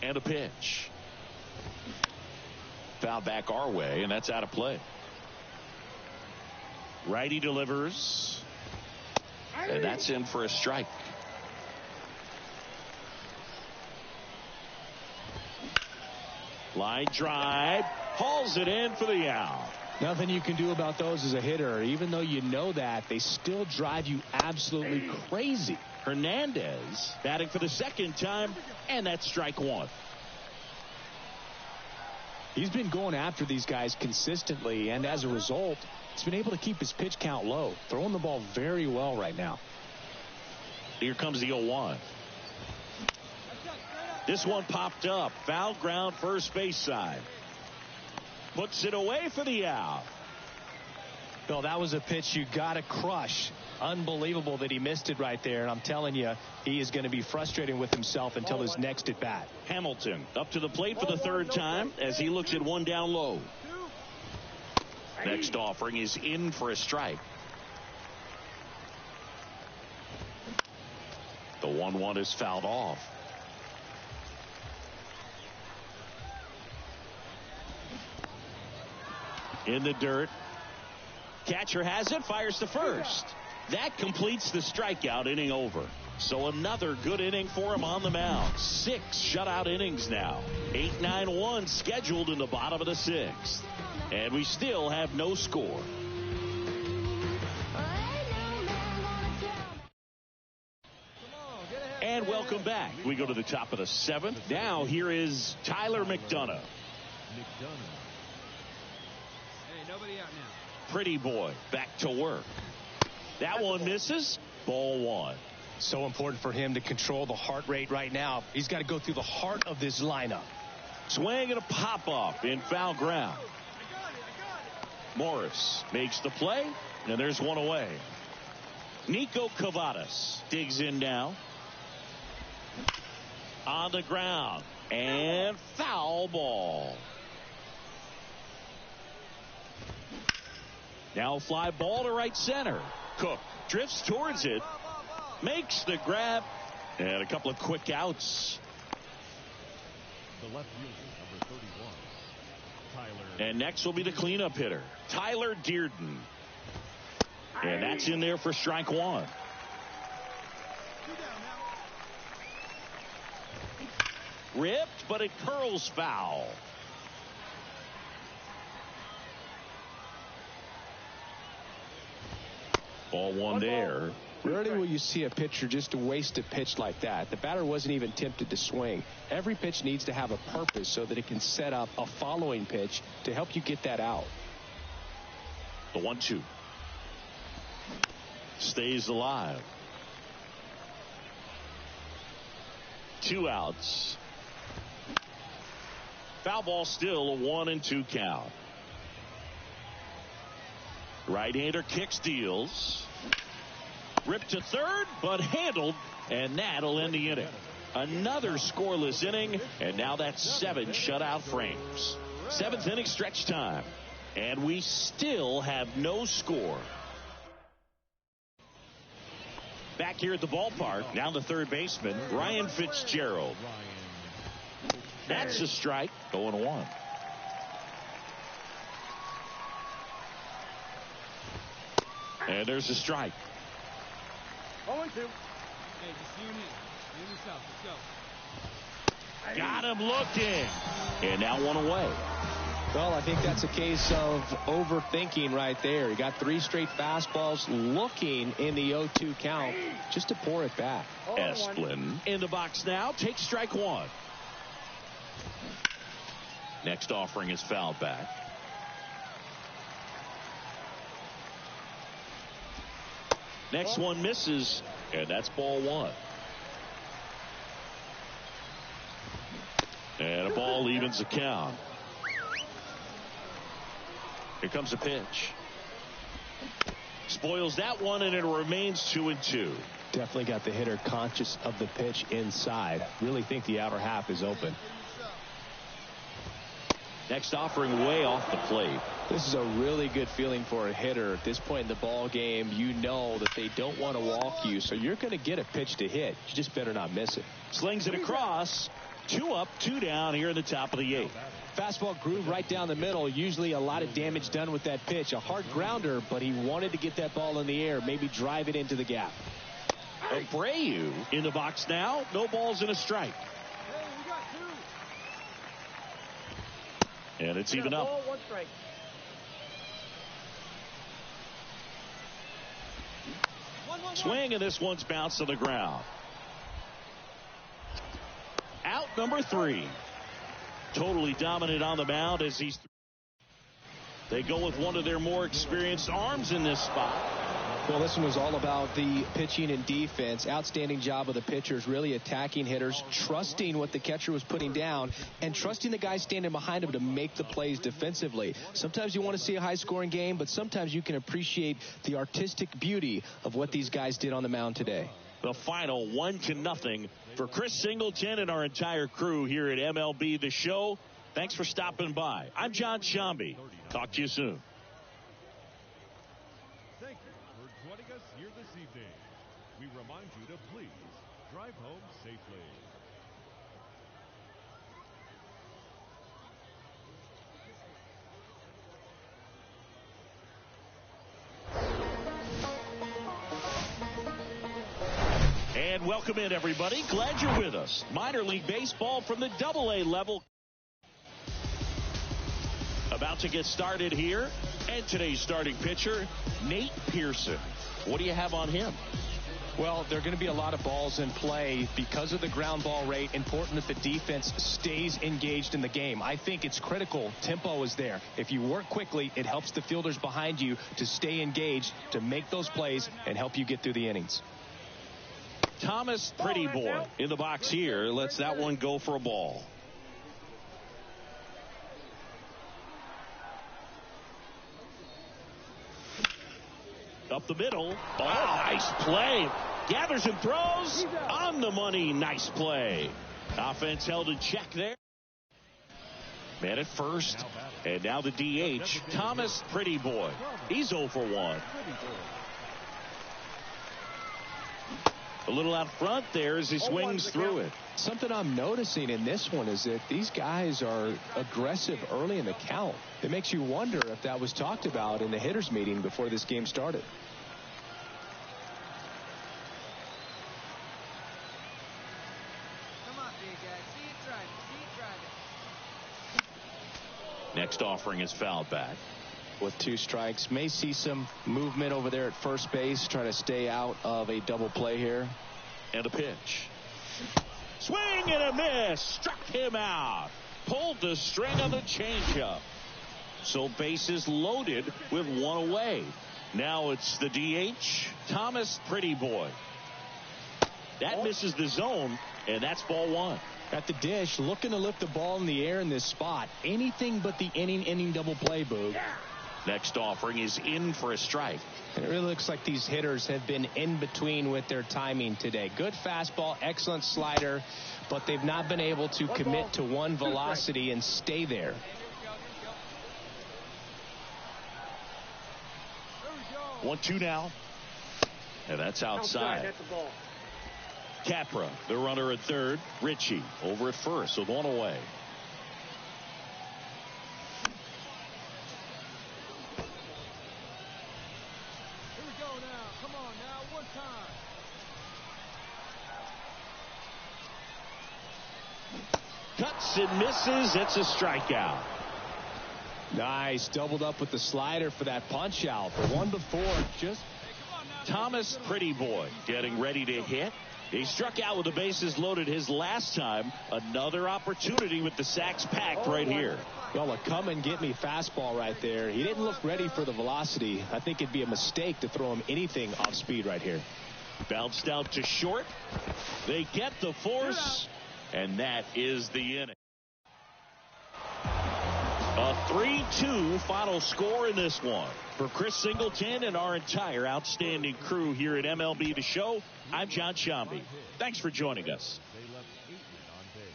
And a pitch. Foul back our way, and that's out of play. Righty delivers. And that's in for a strike. Line drive. Hauls it in for the out. Nothing you can do about those as a hitter. Even though you know that, they still drive you absolutely crazy. Hernandez batting for the second time, and that's strike one. He's been going after these guys consistently, and as a result, he's been able to keep his pitch count low, throwing the ball very well right now. Here comes the 0-1. This one popped up. Foul ground, first base side. Puts it away for the out. Bill, that was a pitch you got to crush. Unbelievable that he missed it right there. And I'm telling you, he is going to be frustrating with himself until his next at bat. Hamilton up to the plate for the third time as he looks at one down low. Next offering is in for a strike. The 1-1 is fouled off. In the dirt. Catcher has it, fires to first. That completes the strikeout, inning over. So another good inning for him on the mound. 6 shutout innings now. 8-9-1 scheduled in the bottom of the 6th. And we still have no score. And welcome back. We go to the top of the 7th. Now here is Tyler McDonough. Nobody out now. Pretty boy back to work. That one misses. Ball 1. So important for him to control the heart rate right now. He's got to go through the heart of this lineup. Swing and a pop up in foul ground. Morris makes the play, and there's one away. Nico Cavadas digs in now. On the ground, and foul ball. Now fly ball to right center. Cook drifts towards it, makes the grab, and a couple of quick outs. The left fielder, number 31, Tyler. And next will be the cleanup hitter, Tyler Dearden. And that's in there for strike 1. Ripped, but it curls foul. Ball 1 there. Rarely will you see a pitcher just waste a pitch like that. The batter wasn't even tempted to swing. Every pitch needs to have a purpose so that it can set up a following pitch to help you get that out. The 1-2. Stays alive. 2 outs. Foul ball still, a 1-2 count. Right-hander kicks, deals. Ripped to third, but handled, and that'll end the inning. Another scoreless inning, and now that's 7 shutout frames. 7th inning stretch time, and we still have no score. Back here at the ballpark, now the third baseman, Ryan Fitzgerald. That's a strike, 0-1. And there's a strike. 0-2. Hey, just you and yourself. Let's go. Got him looking. And now 1 away. Well, I think that's a case of overthinking right there. He got 3 straight fastballs looking in the 0-2 count just to pour it back. Esplin in the box now. Takes strike 1. Next offering is fouled back. Next one misses, and that's ball 1. And a ball evens the count. Here comes a pitch. Spoils that one, and it remains 2-2. Definitely got the hitter conscious of the pitch inside. Really think the outer half is open. Next offering way off the plate. This is a really good feeling for a hitter at this point in the ball game. You know that they don't want to walk you, so you're going to get a pitch to hit. You just better not miss it. Slings it across, 2 up, 2 down here in the top of the 8th. Fastball groove right down the middle. Usually a lot of damage done with that pitch. A hard grounder, but he wanted to get that ball in the air, maybe drive it into the gap. Abreu in the box now. No balls and a strike. And it's even up. Ball, 1 strike. Swing, and this one's bounced to the ground. Out number 3. Totally dominant on the mound as they go with one of their more experienced arms in this spot. Well, this one was all about the pitching and defense. Outstanding job of the pitchers, really attacking hitters, trusting what the catcher was putting down, and trusting the guy standing behind him to make the plays defensively. Sometimes you want to see a high-scoring game, but sometimes you can appreciate the artistic beauty of what these guys did on the mound today. The final 1-0 for Chris Singleton and our entire crew here at MLB The Show. Thanks for stopping by. I'm John Shambi. Talk to you soon. Thank you for joining us here this evening. We remind you to please drive home safely. And welcome in, everybody. Glad you're with us. Minor League Baseball from the AA level. About to get started here. And today's starting pitcher, Nate Pearson. What do you have on him? Well, there are going to be a lot of balls in play because of the ground ball rate. Important that the defense stays engaged in the game. I think it's critical. Tempo is there. If you work quickly, it helps the fielders behind you to stay engaged, to make those plays, and help you get through the innings. Thomas Pretty Boy in the box here. Lets that one go for a ball. Up the middle. Oh, nice play. Gathers and throws. On the money. Nice play. Offense held in check there. Man at first. And now the DH, Thomas Pretty Boy. He's 0 for 1. A little out front there as he swings through it. Something I'm noticing in this one is that these guys are aggressive early in the count. It makes you wonder if that was talked about in the hitters meeting before this game started. Come on, big guy. See it driving. See it driving. Next offering is fouled back. With 2 strikes, may see some movement over there at first base, trying to stay out of a double play here. And a pitch. Swing and a miss. Struck him out. Pulled the string on the changeup. So bases loaded with 1 away. Now it's the DH, Thomas Pretty Boy. That misses the zone, and that's ball 1. At the dish, looking to lift the ball in the air in this spot. Anything but the inning double play, Boog. Next offering is in for a strike. And it really looks like these hitters have been in between with their timing today. Good fastball, excellent slider, but they've not been able to commit to one velocity and stay there. 1-2 now. And that's outside. That's the ball. Capra, the runner at third. Ritchie over at first with 1 away. Here we go now. Come on now. 1 time. Cuts and misses. It's a strikeout. Nice. Doubled up with the slider for that punch out. The one before just... Thomas Pretty Boy getting ready to hit. He struck out with the bases loaded his last time. Another opportunity with the sacks packed right here. Well, a come and get me fastball right there. He didn't look ready for the velocity. I think it'd be a mistake to throw him anything off speed right here. Bounced out to short. They get the force, and that is the inning. A 3-2 final score in this one. For Chris Singleton and our entire outstanding crew here at MLB The Show, I'm John Shambi. Thanks for joining us. They left 8 men on base.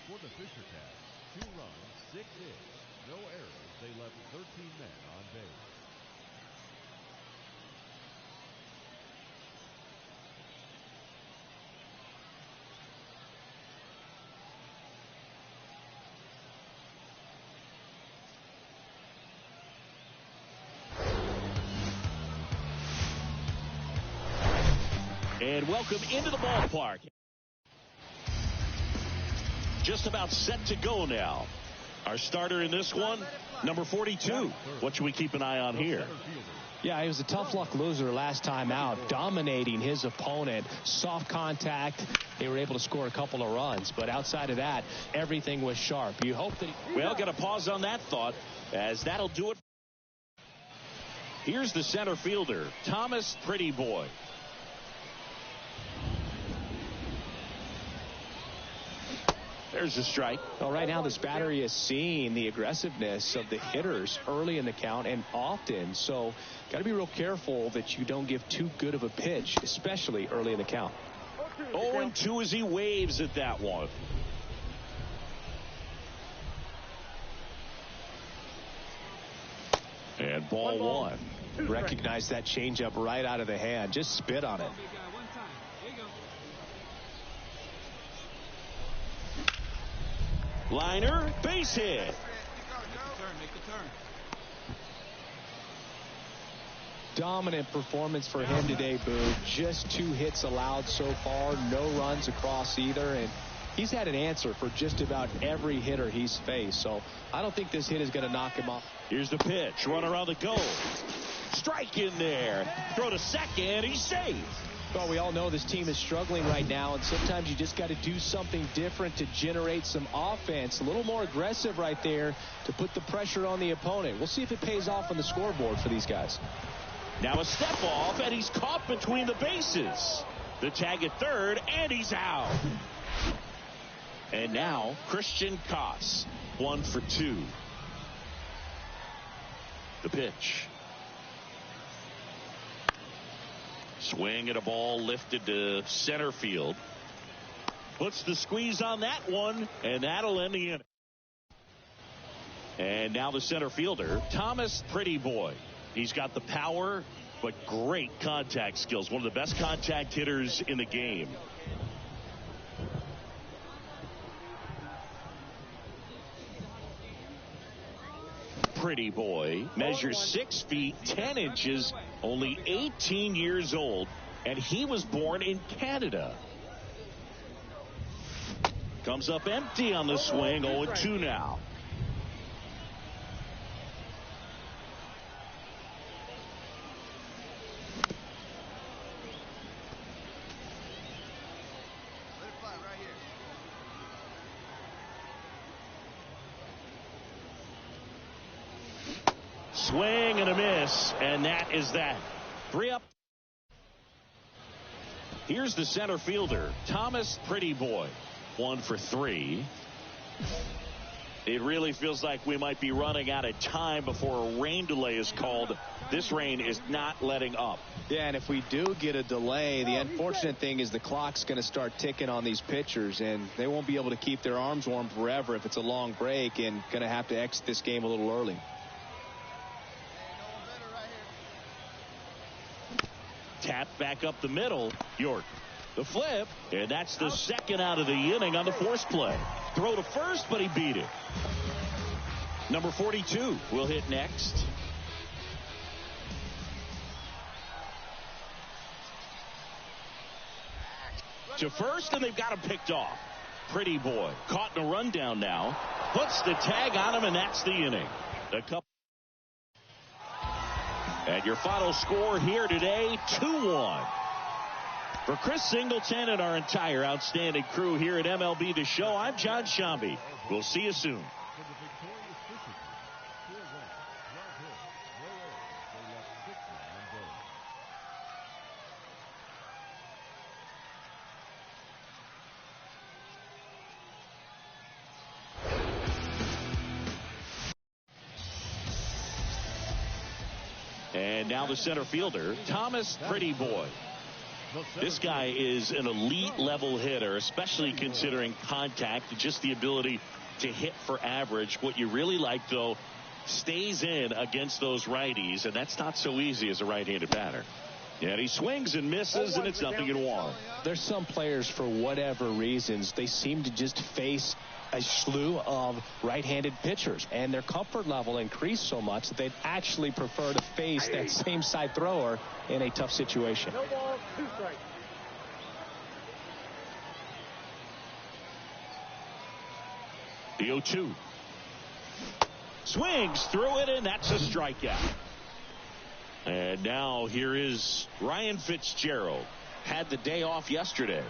For the Fisher Cats, 2 runs, 6 hits, no errors. They left 13 men on base. And welcome into the ballpark. Just about set to go now. Our starter in this one, number 42. What should we keep an eye on here? Yeah, he was a tough luck loser last time out, dominating his opponent. Soft contact. They were able to score a couple of runs, but outside of that, everything was sharp. You hope that Well, got to pause on that thought, as that'll do it. Here's the center fielder, Thomas Pretty Boy. There's a strike. Well, right now this battery is seeing the aggressiveness of the hitters early in the count and often. So got to be real careful that you don't give too good of a pitch, especially early in the count. 0-2 as he waves at that one. And ball one. Recognize that changeup right out of the hand. Just spit on it. Liner, base hit. Dominant performance for him today, Boo. Just 2 hits allowed so far. No runs across either. And he's had an answer for just about every hitter he's faced. So I don't think this hit is going to knock him off. Here's the pitch. Run around the goal. Strike in there. Throw to second. He's safe. Well, we all know this team is struggling right now, and sometimes you just got to do something different to generate some offense. A little more aggressive right there to put the pressure on the opponent. We'll see if it pays off on the scoreboard for these guys. Now a step off, and he's caught between the bases. The tag at third, and he's out. And now Christian Koss, 1 for 2. The pitch. Swing at a ball lifted to center field. Puts the squeeze on that one, and that'll end the inning. And now the center fielder, Thomas Pretty Boy. He's got the power, but great contact skills. One of the best contact hitters in the game. Pretty Boy measures 6 feet 10 inches, only 18 years old, and he was born in Canada. Comes up empty on the swing, 0-2 now. Swing and a miss, and that is that. 3 up. Here's the center fielder, Thomas Pretty Boy, 1 for 3. It really feels like we might be running out of time before a rain delay is called. This rain is not letting up. Yeah, and if we do get a delay, the unfortunate thing is the clock's going to start ticking on these pitchers, and they won't be able to keep their arms warm forever if it's a long break, and going to have to exit this game a little early. Tap back up the middle. York. The flip. And that's the second out of the inning on the force play. Throw to first, but he beat it. Number 42 will hit next. To first, and they've got him picked off. Pretty Boy caught in a rundown now. Puts the tag on him, and that's the inning. A couple. And your final score here today, 2-1. For Chris Singleton and our entire outstanding crew here at MLB The Show, I'm John Shambi. We'll see you soon. And now the center fielder, Thomas Pretty Boy. This guy is an elite level hitter, especially considering contact and just the ability to hit for average. What you really like, though, stays in against those righties, and that's not so easy as a right-handed batter. And he swings and misses, and it's nothing in one. There's some players, for whatever reasons, they seem to just face a slew of right-handed pitchers, and their comfort level increased so much that they'd actually prefer to face that same side thrower in a tough situation. No ball, 2 strikes. The 0-2. Swings through it, and that's a strikeout. And now here is Ryan Fitzgerald. Had the day off yesterday.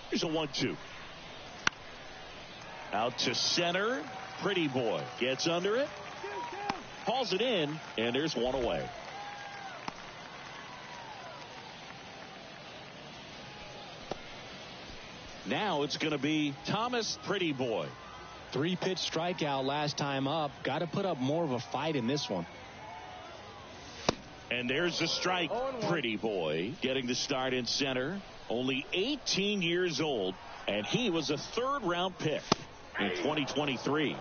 Here's a 1-2. Out to center. Pretty boy gets under it. Hauls it in, and there's one away. Now it's going to be Thomas Pretty Boy. 3-pitch strikeout last time up. Got to put up more of a fight in this one. And there's the strike. Pretty Boy getting the start in center. Only 18 years old, and he was a third-round pick in 2023.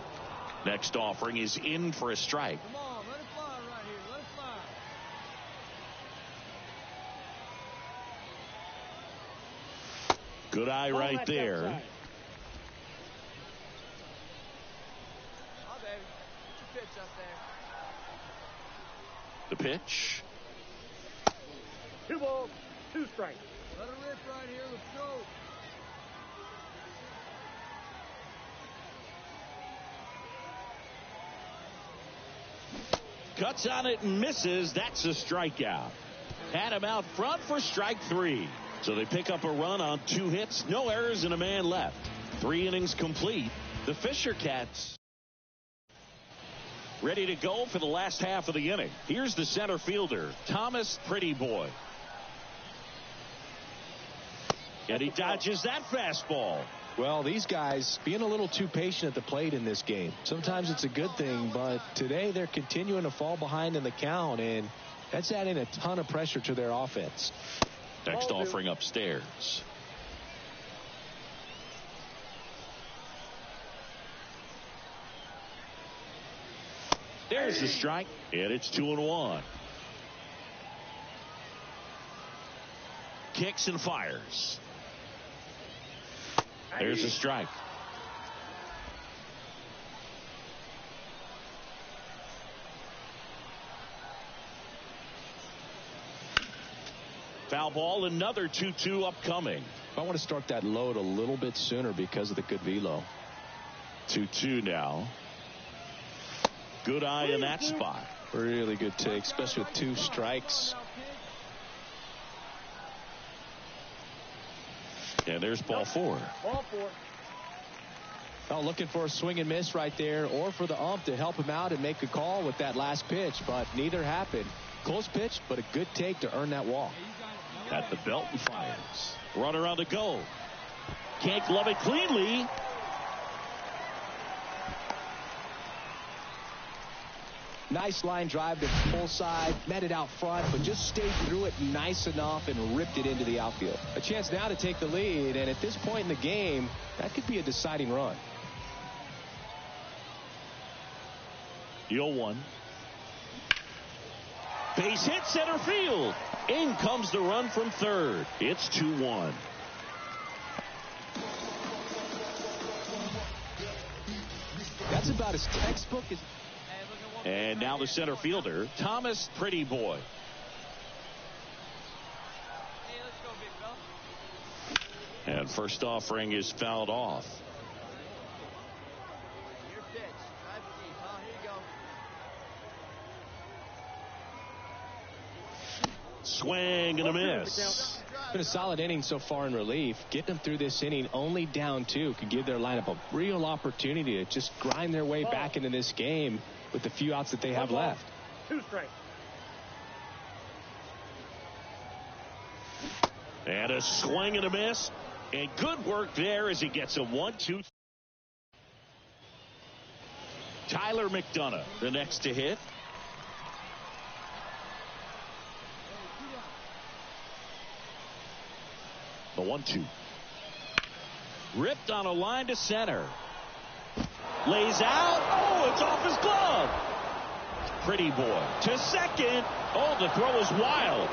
Next offering is in for a strike. Come on, let it fly right here. Let it fly. Good eye right there. Oh, baby. Get your pitch up there. The pitch. 2 balls, 2 strikes. Let it rip right here. Let's go. Cuts on it and misses. That's a strikeout. Had him out front for strike 3. So they pick up a run on 2 hits, no errors, and a man left. 3 innings complete. The Fisher Cats ready to go for the last half of the inning. Here's the center fielder, Thomas Pretty Boy. And he dodges that fastball. Well, these guys being a little too patient at the plate in this game. Sometimes it's a good thing, but today they're continuing to fall behind in the count, and that's adding a ton of pressure to their offense. Next offering upstairs. There's the strike, and it's 2-1. Kicks and fires. There's a strike. Foul ball, another 2-2 upcoming. I want to start that load a little bit sooner because of the good velo. 2-2 now. Good eye in that spot. Really good take, especially with 2 strikes. And there's ball 4. Ball 4. Oh, looking for a swing and miss right there, or for the ump to help him out and make a call with that last pitch, but neither happened. Close pitch, but a good take to earn that walk. At the belt and fires. Runner on the go. Can't glove it cleanly. Nice line drive to full side, met it out front, but just stayed through it nice enough and ripped it into the outfield. A chance now to take the lead, and at this point in the game, that could be a deciding run. The 0-1. Base hit center field. In comes the run from third. It's 2-1. That's about as textbook as... And now the center fielder, Thomas Pretty Boy. Hey, let's go, big fella. And first offering is fouled off. Your pitch. Drive it deep, huh? Here you go. Swing and a miss. It's been a solid inning so far in relief. Getting them through this inning only down 2 could give their lineup a real opportunity to just grind their way back into this game with the few outs that they have left. 2 strikes. And a swing and a miss. And good work there as he gets a 1-2. Tyler McDonough, the next to hit. The 1-2. Ripped on a line to center. Lays out. Oh, it's off his glove. Pretty Boy to second. Oh, the throw is wild.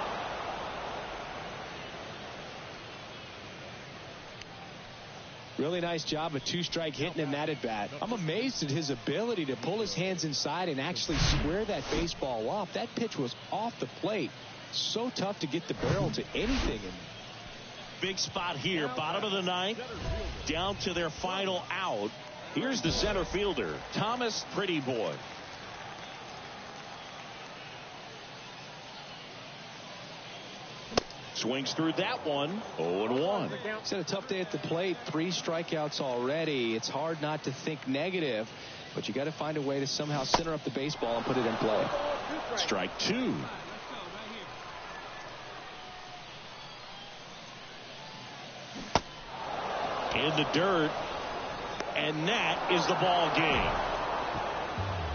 Really nice job of 2-strike hitting him that at bat. I'm amazed at his ability to pull his hands inside and actually square that baseball off. That pitch was off the plate. So tough to get the barrel to anything in. Big spot here, bottom of the ninth, down to their final out. Here's the center fielder, Thomas Prettyboy. Swings through that one, 0-1. He's had a tough day at the plate, 3 strikeouts already. It's hard not to think negative, but you got to find a way to somehow center up the baseball and put it in play. Strike 2. In the dirt, and that is the ball game.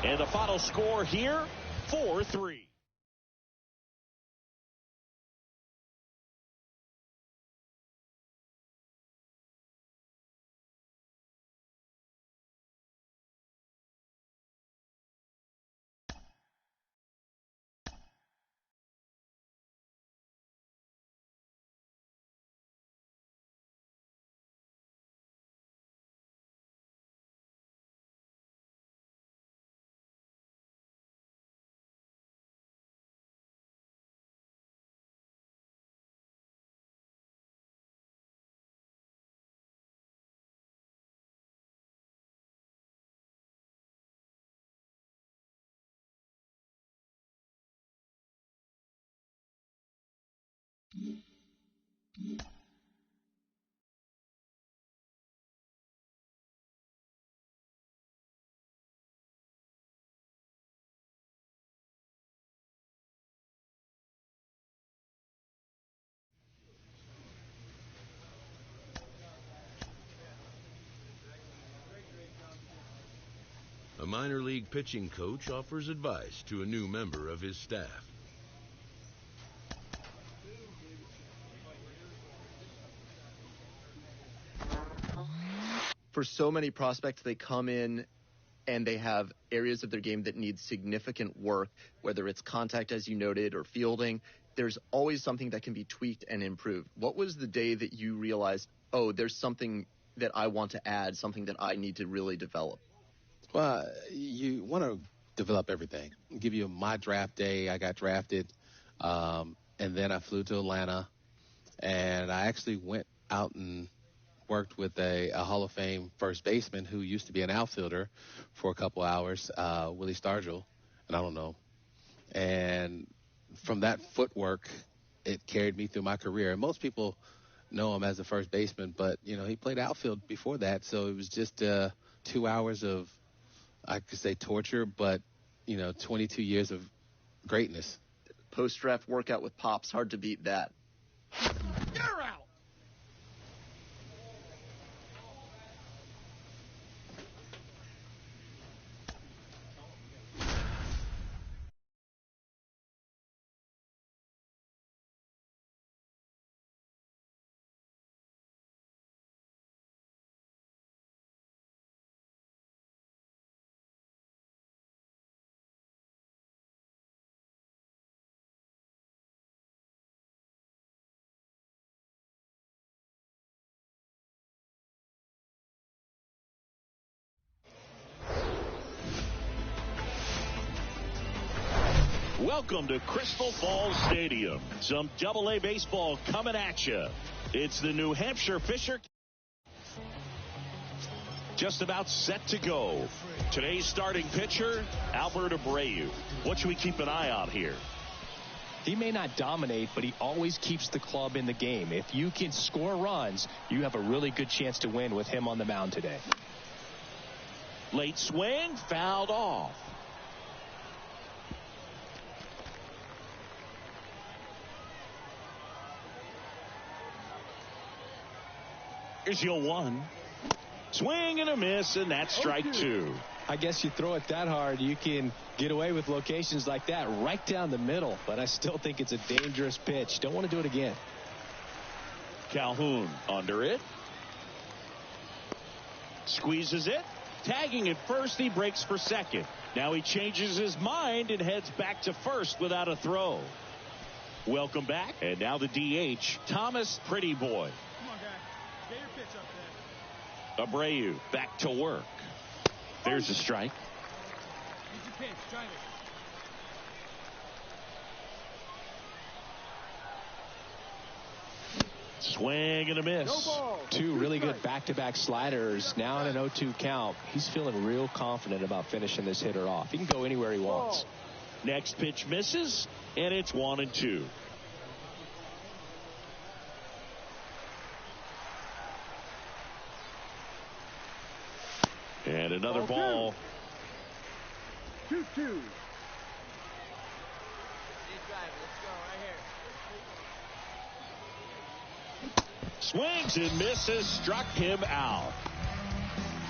And the final score here, 4-3. A minor league pitching coach offers advice to a new member of his staff. For so many prospects, they come in and they have areas of their game that need significant work, whether it's contact, as you noted, or fielding. There's always something that can be tweaked and improved. What was the day that you realized, oh, there's something that I want to add, something that I need to really develop? Well, you want to develop everything. I'll give you my draft day. I got drafted, and then I flew to Atlanta, and I actually went out and worked with a Hall of Fame first baseman who used to be an outfielder for a couple hours, Willie Stargell, and I don't know. And from that footwork, it carried me through my career. And most people know him as a first baseman, but, you know, he played outfield before that, so it was just 2 hours of, I could say, torture, but, 22 years of greatness. Post-draft workout with Pops, hard to beat that. You're out. Welcome to Crystal Falls Stadium. Some Double-A baseball coming at you. It's the New Hampshire Fisher. Just about set to go. Today's starting pitcher, Albert Abreu. What should we keep an eye on here? He may not dominate, but he always keeps the club in the game. If you can score runs, you have a really good chance to win with him on the mound today. Late swing, fouled off. Here's your 1. Swing and a miss, and that's strike 2. I guess you throw it that hard, you can get away with locations like that right down the middle, but I still think it's a dangerous pitch. Don't want to do it again. Calhoun under it. Squeezes it. Tagging at first, he breaks for second. Now he changes his mind and heads back to first without a throw. Welcome back, and now the DH, Thomas Prettyboy. Get your pitch up there. Abreu back to work. There's a strike. Get your pitch. Drive it. Swing and a miss. Two really good back-to-back sliders. Now in an 0-2 count. He's feeling real confident about finishing this hitter off. He can go anywhere he wants. Next pitch misses, and it's 1-2. And another ball. 2-2. Let's go right here. Swings and misses, struck him out.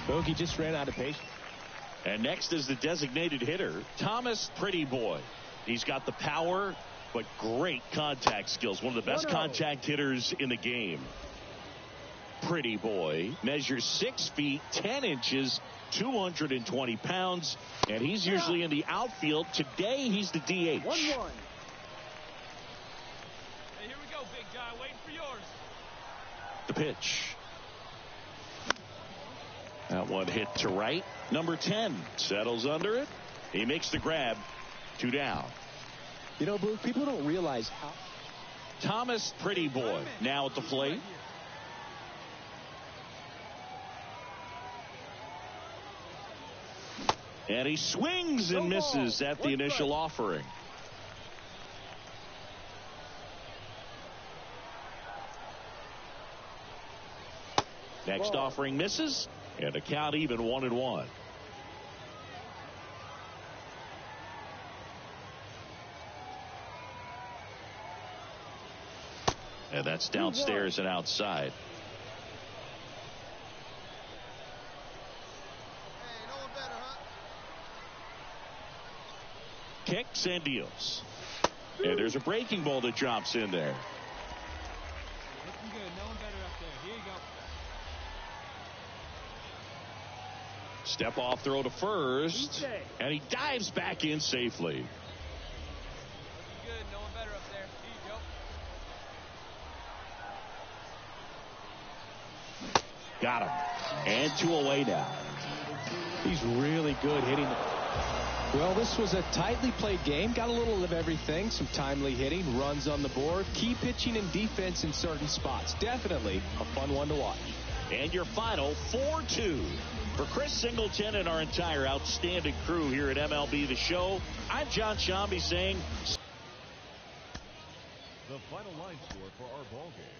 Bogey just ran out of patience. And next is the designated hitter, Thomas Pretty Boy. He's got the power, but great contact skills. One of the best contact hitters in the game. Pretty Boy measures 6 feet 10 inches, 220 pounds, and he's usually in the outfield. Today he's the DH. 1-1. Hey, here we go, big guy. Waiting for yours. The pitch. That one hit to right. Number 10 settles under it. He makes the grab. 2 down. You know, Boog, people don't realize how. Thomas Pretty Boy now at the plate. And he swings and misses at the initial offering. Next offering misses, and a count even 1-1. And that's downstairs and outside. Kicks and deals. And there's a breaking ball that drops in there. Looking good. No one better up there. Here you go. Step off throw to first. And he dives back in safely. Looking good. No one better up there. Here you go. Got him. And 2 away now. He's really good hitting. Well, this was a tightly played game. Got a little of everything. Some timely hitting, runs on the board, key pitching and defense in certain spots. Definitely a fun one to watch. And your final 4-2. For Chris Singleton and our entire outstanding crew here at MLB The Show, I'm John Shambi saying... The final line score for our ball game.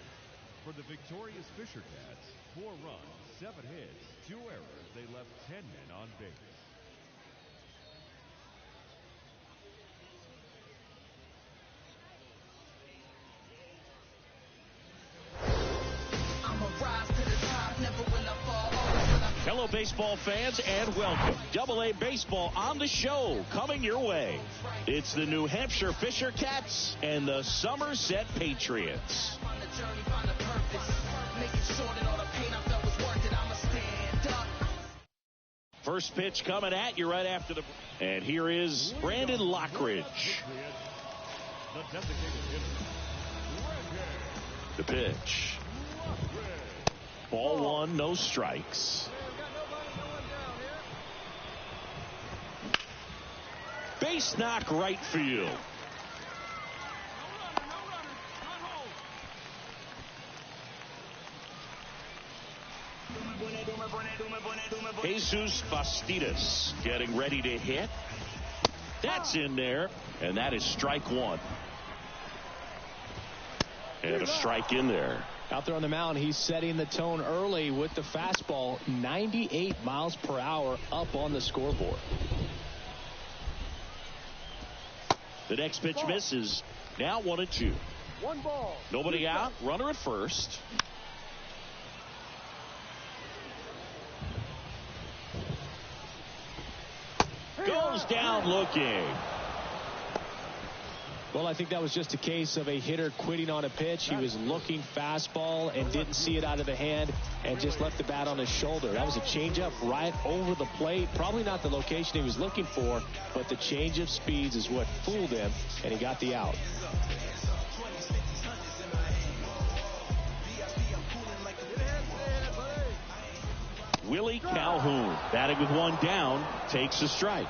For the victorious Fisher Cats, 4 runs, 7 hits, 2 errors. They left 10 men on base. Hello, baseball fans, and welcome. Double-A Baseball on the show, coming your way. It's the New Hampshire Fisher Cats and the Somerset Patriots. First pitch coming at you right after the... And here is Brandon Lockridge. The designated hitter, The pitch. Ball 1, no strikes. Base knock right field. Jesus Bastidas getting ready to hit. That's in there, and that is strike 1. And a strike in there. Out there on the mound, he's setting the tone early with the fastball, 98 miles per hour up on the scoreboard. The next pitch misses. Now 1-2. 1 ball. Nobody out. Runner at first. Goes down looking. Well, I think that was just a case of a hitter quitting on a pitch. He was looking fastball and didn't see it out of the hand and just left the bat on his shoulder. That was a changeup right over the plate. Probably not the location he was looking for, but the change of speeds is what fooled him, and he got the out. Willie Calhoun, batting with 1 down, takes a strike.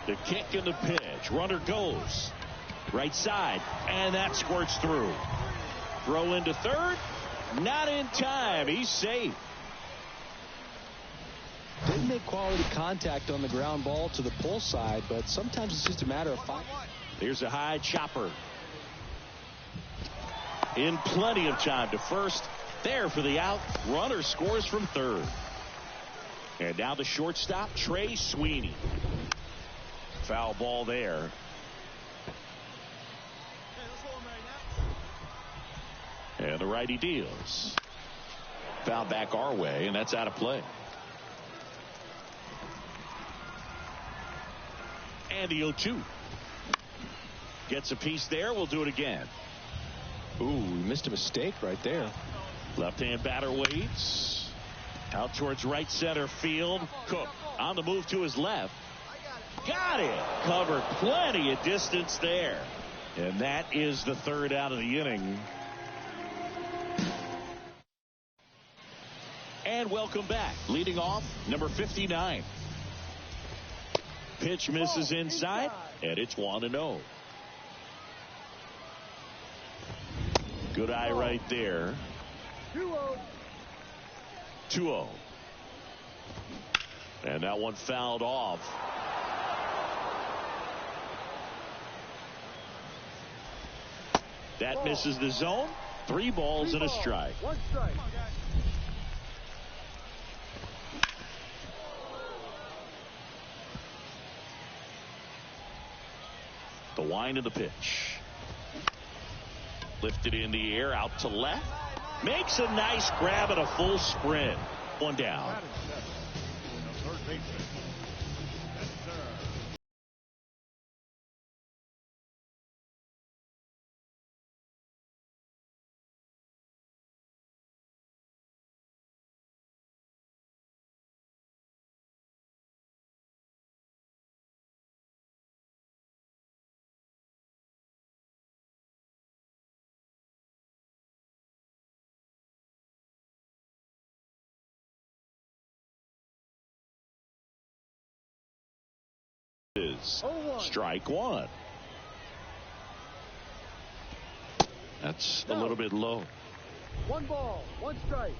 The kick and the pitch. Runner goes. Right side, and that squirts through. Throw into third, Not in time. He's safe. Didn't make quality contact on the ground ball to the pull side, but sometimes it's just a matter of fire. Here's a high chopper. In plenty of time to first. There for the out. Runner scores from third. And now the shortstop, Trey Sweeney. Foul ball there. And the righty deals. Foul back our way, and that's out of play. And the 0-2. Gets a piece there. We'll do it again. Ooh, missed a mistake right there. Left-hand batter waits. Out towards right center field. Cook on the move to his left. Got it. Covered plenty of distance there. And that is the third out of the inning. And welcome back. Leading off, number 59. Pitch misses inside, and it's 1-0. Good eye right there. 2-0. And that one fouled off. That misses the zone. 3 balls and a strike. 1 strike. The wind of the pitch. Lifted in the air, out to left. Makes a nice grab at a full sprint. 1 down. Third baseman. Is strike 1. That's a little bit low. 1 ball, 1 strike.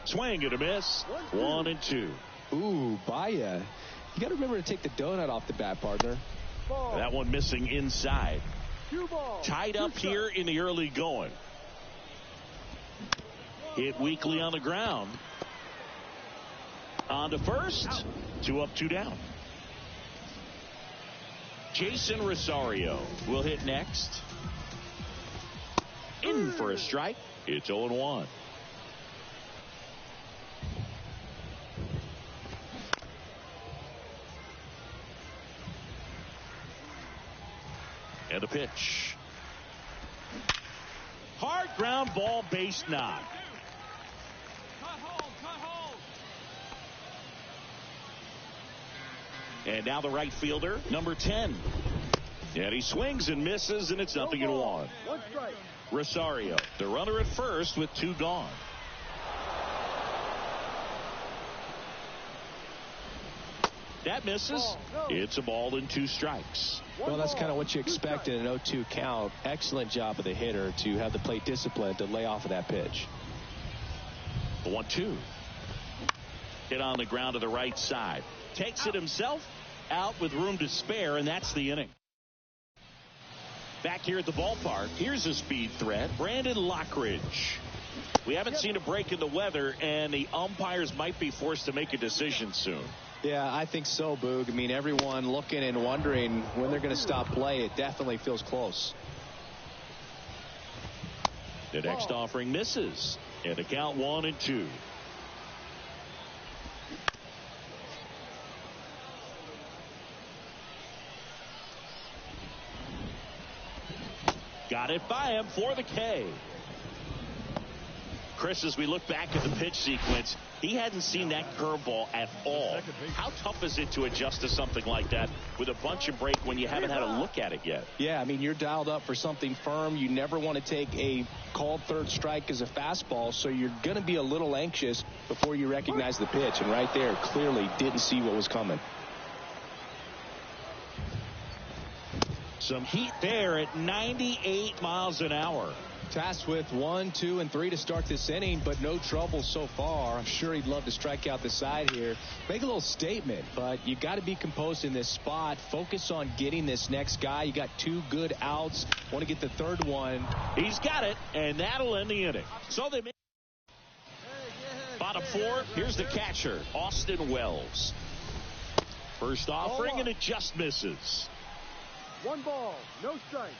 Swing and a miss. 1-2. Ooh, Baya. You got to remember to take the donut off the bat, partner. Ball. That one missing inside. 2 balls. Tied up here in the early going. Hit weakly on the ground. On to first. 2 up, 2 down. Jason Rosario will hit next. In for a strike. It's 0-1. And the pitch. Hard ground ball, base knock. And now the right fielder, number 10. And he swings and misses, and it's 0-1. 1 strike. Rosario, the runner at first with 2 gone. That misses. It's a ball and 2 strikes. Well, that's kind of what you expect in an 0-2 count. Excellent job of the hitter to have the plate discipline to lay off of that pitch. The 1-2. Hit on the ground to the right side. Takes it himself, out with room to spare, and that's the inning. Back here at the ballpark, here's a speed threat, Brandon Lockridge. We haven't seen a break in the weather, and the umpires might be forced to make a decision soon. Yeah, I think so, Boog. I mean, everyone looking and wondering when they're going to stop play. It definitely feels close. The next offering misses, and the count 1-2. Got it by him for the K. Chris, as we look back at the pitch sequence, he hadn't seen that curveball at all. How tough is it to adjust to something like that with a bunch of break when you haven't had a look at it yet? Yeah, I mean, you're dialed up for something firm. You never want to take a called third strike as a fastball, so you're going to be a little anxious before you recognize the pitch. And right there, clearly didn't see what was coming. Some heat there at 98 miles an hour. Tasked with 1, 2, and 3 to start this inning, but no trouble so far. I'm sure he'd love to strike out the side here. Make a little statement, but you got to be composed in this spot. Focus on getting this next guy. You got 2 good outs. Want to get the third one. He's got it, and that'll end the inning. So they make bottom 4. Here's the catcher, Austin Wells. First offering, and it just misses. 1 ball, no strike.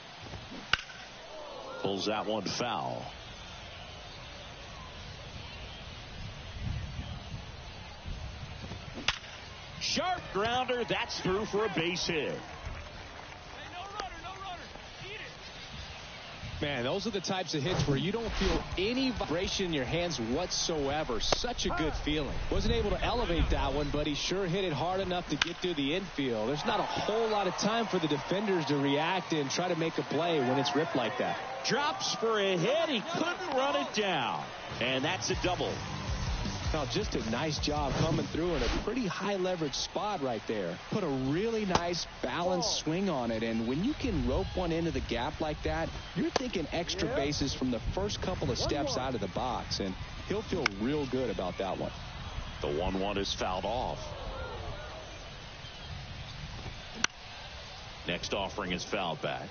Pulls that one foul. Sharp grounder. That's through for a base hit. Man, those are the types of hits where you don't feel any vibration in your hands whatsoever. Such a good feeling. Wasn't able to elevate that one, but he sure hit it hard enough to get through the infield. There's not a whole lot of time for the defenders to react and try to make a play when it's ripped like that. Drops for a hit. He couldn't run it down. And that's a double. Now, just a nice job coming through in a pretty high leverage spot right there. Put a really nice balanced swing on it, and when you can rope one into the gap like that, you're thinking extra bases from the first couple of steps out of the box, and he'll feel real good about that one. The 1-1 is fouled off. Next offering is fouled back.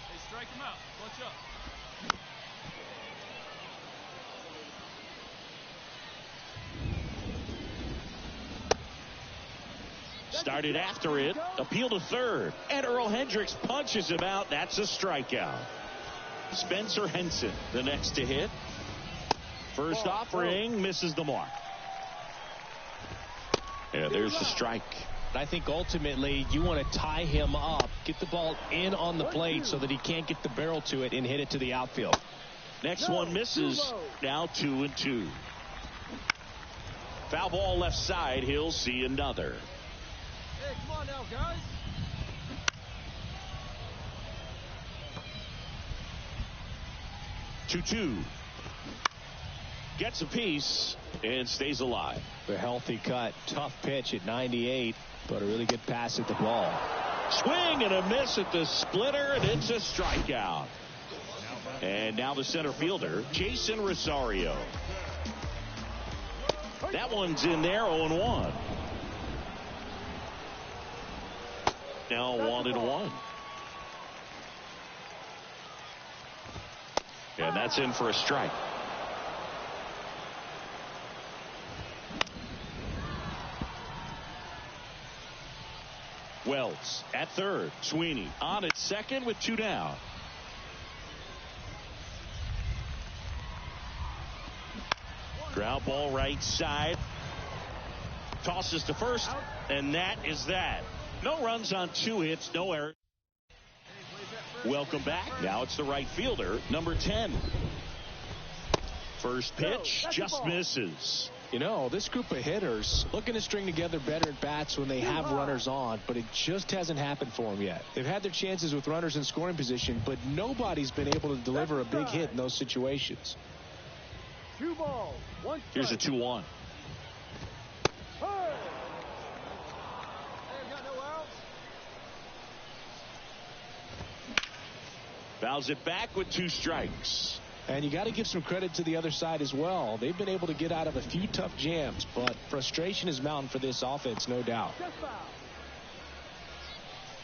Hey, strike him out. Watch up. Started after it, appeal to third, and Earl Hendricks punches him out. That's a strikeout. Spencer Henson, the next to hit. First offering, misses the mark. Yeah, there's the strike. I think ultimately you want to tie him up, get the ball in on the plate so that he can't get the barrel to it and hit it to the outfield. Next one misses. Now 2-2. Foul ball left side. He'll see another. Hey, come on now, guys. Two. Gets a piece and stays alive. The healthy cut. Tough pitch at 98, but a really good pass at the ball. Swing and a miss at the splitter, and it's a strikeout. And now the center fielder, Jason Rosario. That one's in there, 0-1. Now 1-1. And that's in for a strike. Wells at third. Sweeney on at second with 2 down. Ground ball right side. Tosses to first, and that is that. No runs on 2 hits, no errors. Welcome back. Now it's the right fielder, number 10. First pitch just misses. You know, this group of hitters looking to string together better at bats when they have runners on, but it just hasn't happened for them yet. They've had their chances with runners in scoring position, but nobody's been able to deliver a big hit in those situations. 2 balls, 1 strike. Here's a 2-1. Hey! Fouls it back with 2 strikes. And you got to give some credit to the other side as well. They've been able to get out of a few tough jams, but frustration is mounting for this offense, no doubt.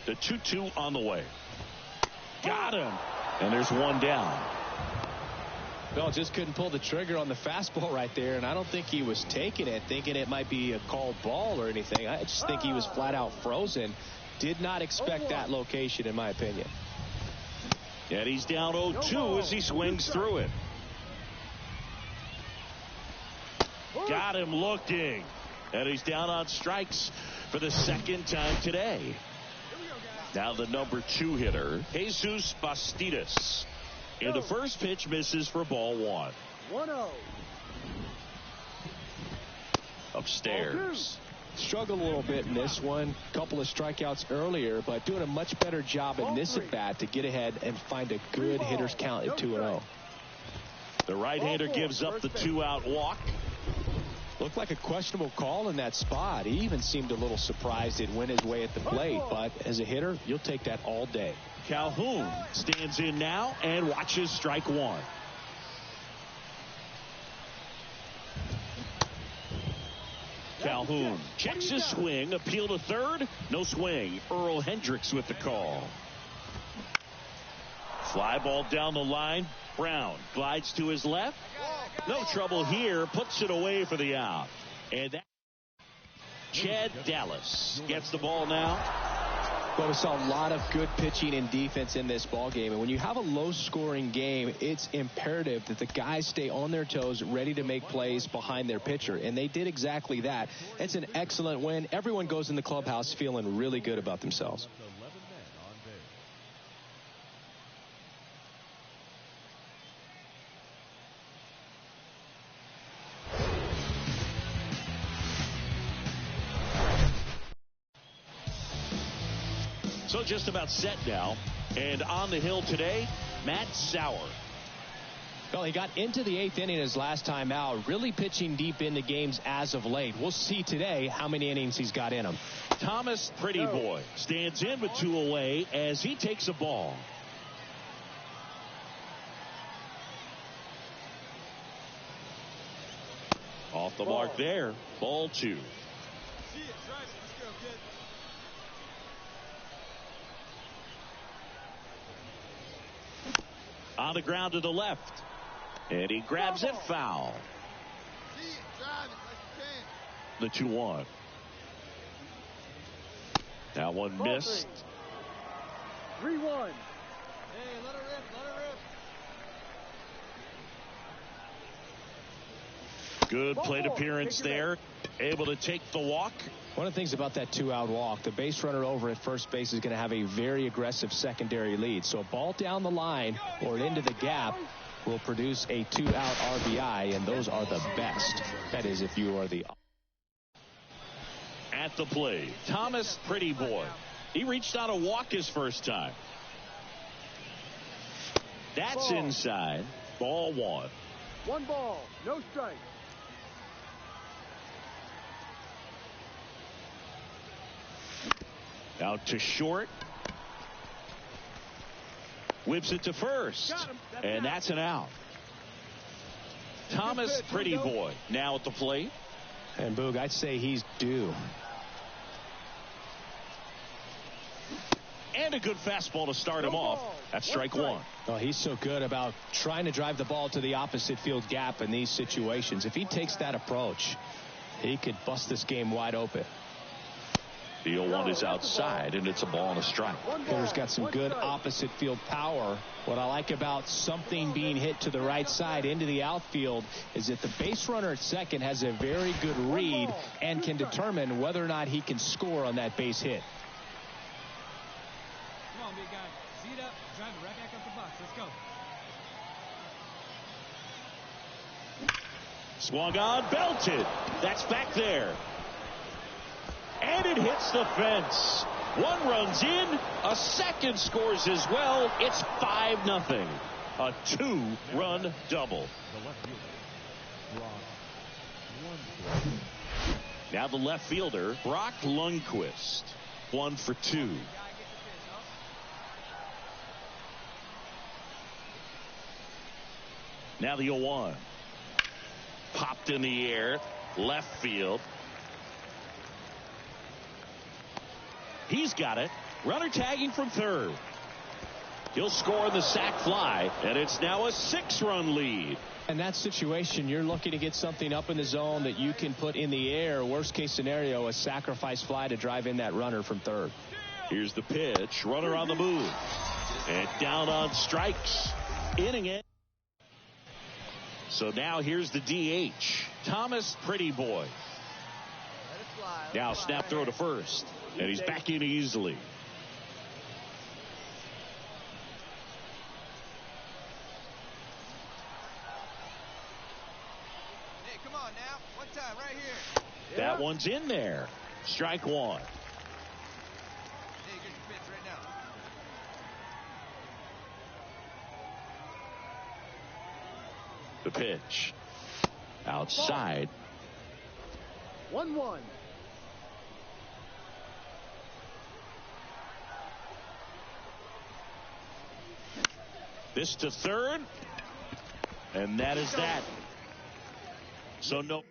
The 2-2 on the way. Got him. And there's 1 down. Bell just couldn't pull the trigger on the fastball right there, and I don't think he was taking it, thinking it might be a called ball or anything. I just think he was flat out frozen. Did not expect that location, in my opinion. And he's down 0-2 as he swings through it. Got him looking. And he's down on strikes for the 2nd time today. Now the number 2 hitter, Jesus Bastidas. And the first pitch misses for ball 1. 1-0. Upstairs. Struggled a little bit in this one. Couple of strikeouts earlier, but doing a much better job in this at bat to get ahead and find a good hitter's count at 2-0. The right-hander gives up the 2-out walk. Looked like a questionable call in that spot. He even seemed a little surprised it went his way at the plate. But as a hitter, you'll take that all day. Calhoun stands in now and watches strike one. Calhoun checks his swing, appeal to third, no swing. Earl Hendricks with the call. Fly ball down the line. Brown glides to his left. No trouble here, puts it away for the out. And that Chad Dallas gets the ball now. Well, we saw a lot of good pitching and defense in this ball game. And when you have a low-scoring game, it's imperative that the guys stay on their toes, ready to make plays behind their pitcher. And they did exactly that. It's an excellent win. Everyone goes in the clubhouse feeling really good about themselves. So just about set now. And on the hill today, Matt Sauer. Well, he got into the 8th inning his last time out, really pitching deep into games as of late. We'll see today how many innings he's got in him. Thomas Pretty Boy stands in with 2 away as he takes a ball. Off the mark there. Ball 2. See it, drive it. Let's go, kid. On the ground to the left. And he grabs it foul. See it, drive it like you can. The 2-1. That one missed. 3-1. Hey, let her rip, let her rip. Good plate appearance there. Able to take the walk. One of the things about that 2-out walk, the base runner over at first base is going to have a very aggressive secondary lead. So a ball down the line or into the gap will produce a 2-out RBI, and those are the best. That is, if you are the... At the plate, Thomas Pretty Boy. He reached on a walk his first time. That's inside. Ball 1. 1 ball, no strike. Out to short. Whips it to first. And that's an out. Thomas Pretty Boy now at the plate. And Boog, I'd say he's due. And a good fastball to start him off. That's strike 1. Oh, he's so good about trying to drive the ball to the opposite field gap in these situations. If he takes that approach, he could bust this game wide open. The 0-1 is outside, and it's a ball and a strike. Hitter's got some good opposite field power. What I like about something being hit to the right side into the outfield is that the base runner at second has a very good read and can determine whether or not he can score on that base hit. Come on, big guy. See it up. Drive it right back up the box. Let's go. Swung on, belted. That's back there. And it hits the fence. 1 runs in. A second scores as well. It's 5-0. A 2-run double. Now the left fielder, Brock Lundquist. 1 for 2. Now the 0-1. Popped in the air. Left field. He's got it. Runner tagging from third. He'll score the sac fly, and it's now a 6-run lead. In that situation, you're looking to get something up in the zone that you can put in the air. Worst case scenario, a sacrifice fly to drive in that runner from third. Here's the pitch. Runner on the move. And down on strikes. Inning it. So now here's the DH. Thomas Pretty Boy. Now snap throw to first. And he's back in easily. Hey, come on now. One time, right here. That one's in there. Strike 1. Hey, get your pitch right now. The pitch. Outside. 1-1. This to third, and that is that. So no.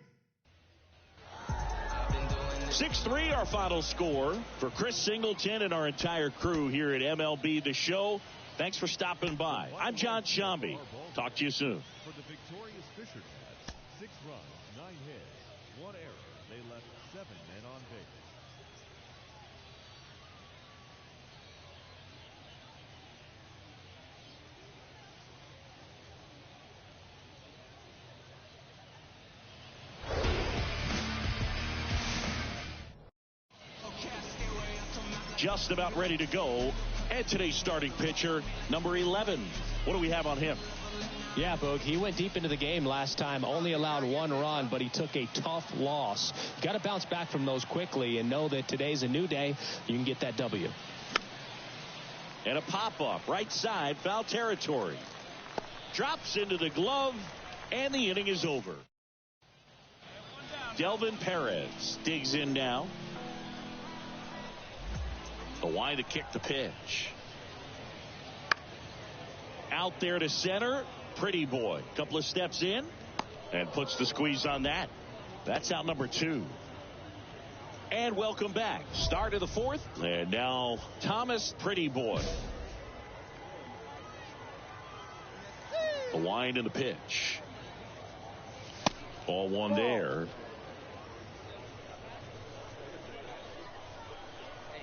6-3 our final score for Chris Singleton and our entire crew here at MLB The Show. Thanks for stopping by. I'm John Shambi. Talk to you soon. For the victorious Fisher Cats, 6 runs, 9 hits, 1 error. They left 7 men on base. Just about ready to go. And today's starting pitcher, number 11. What do we have on him? Yeah, Boog, he went deep into the game last time, only allowed 1 run, but he took a tough loss. You got to bounce back from those quickly and know that today's a new day. You can get that W. And a pop-up, right side, foul territory. Drops into the glove, and the inning is over. Delvin Perez digs in now. The line to kick the pitch. Out there to center. Pretty boy. Couple of steps in and puts the squeeze on that. That's out number 2. And welcome back. Start of the 4th. And now Thomas Pretty Boy. The line and the pitch. Ball 1 there.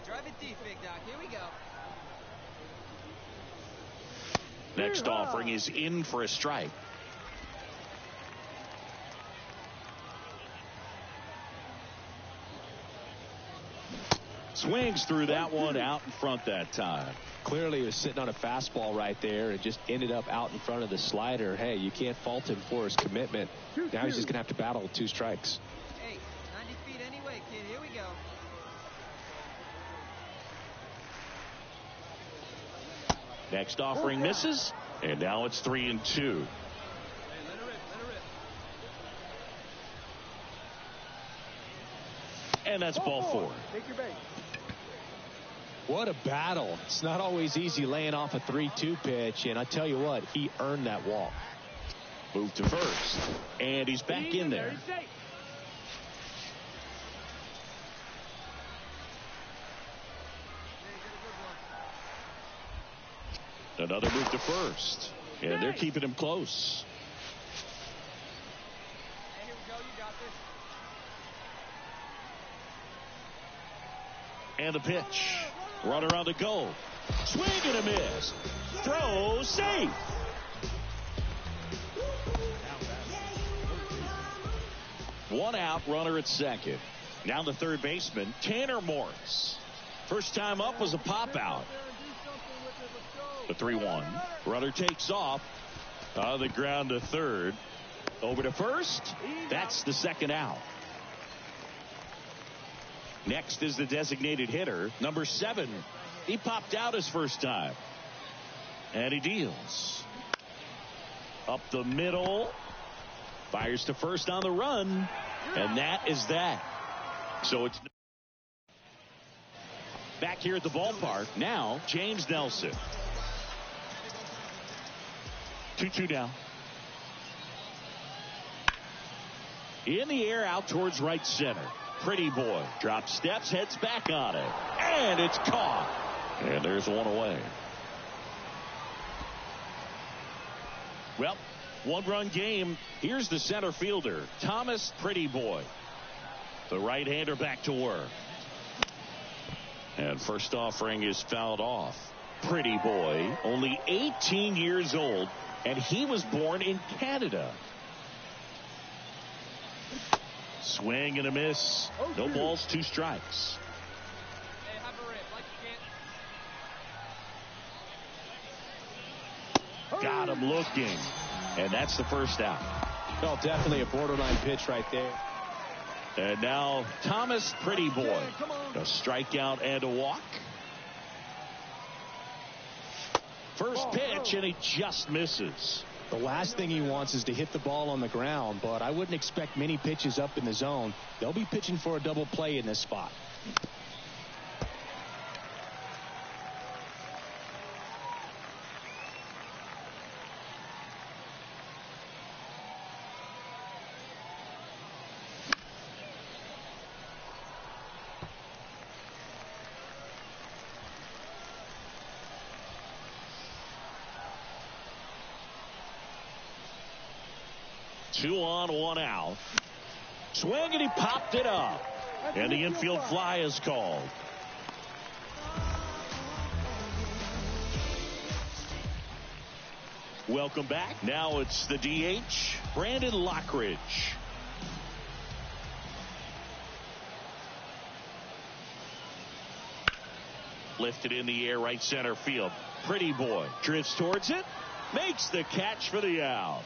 Drive it deep, Big Doc. Here we go. Next offering is in for a strike. Swings through that one, out in front that time. Clearly he was sitting on a fastball right there and just ended up out in front of the slider. Hey, you can't fault him for his commitment. Now he's just going to have to battle with 2 strikes. Hey, 90 feet anyway, kid. Here we go. Next offering misses, and now it's 3-2. And that's ball 4. Take your base. What a battle. It's not always easy laying off a 3-2 pitch, and I tell you what, he earned that walk. Move to first, and he's back in there. Another move to first, and they're keeping him close. Hey, here we go. You got this. And the pitch. Runner on the go. Swing and a miss. Throw safe. One out, runner at second. Now the third baseman, Tanner Morris. First time up was a pop out. The 3-1. Runner takes off. On the ground to third. Over to first. That's the second out. Next is the designated hitter, number 7. He popped out his first time. And he deals. Up the middle. Fires to first on the run. And that is that. So it's back here at the ballpark. Now, James Nelson. 2-2 down. In the air out towards right center. Pretty boy drops steps, heads back on it, and it's caught. And there's one away. Well, 1-run game. Here's the center fielder, Thomas Pretty Boy. The right-hander back to work. And first offering is fouled off. Pretty Boy, only 18 years old, and he was born in Canada. Swing and a miss. No balls, 2 strikes. Hey, have a rip like you can't. Got him looking. And that's the first out. Well, definitely a borderline pitch right there. And now Thomas Pretty Boy. A strikeout and a walk. First pitch, and he just misses. The last thing he wants is to hit the ball on the ground, but I wouldn't expect many pitches up in the zone. They'll be pitching for a double play in this spot. Two on, one out. Swing, and he popped it up. And the infield fly is called. Welcome back. Now it's the DH, Brandon Lockridge. Lifted in the air, right center field. Pretty boy drifts towards it, makes the catch for the out.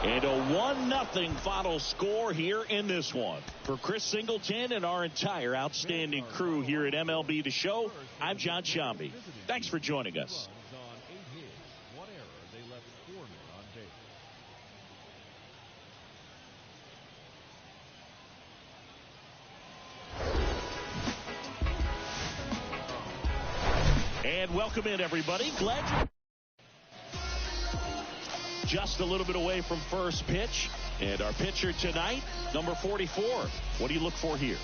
And a 1-0 final score here in this one. For Chris Singleton and our entire outstanding crew here at MLB The Show, I'm John Shambi. Thanks for joining us. On 8 hits, 1 error. They left 4 men on base. And welcome in, everybody. Glad you... Just a little bit away from first pitch. And our pitcher tonight, number 44. What do you look for here?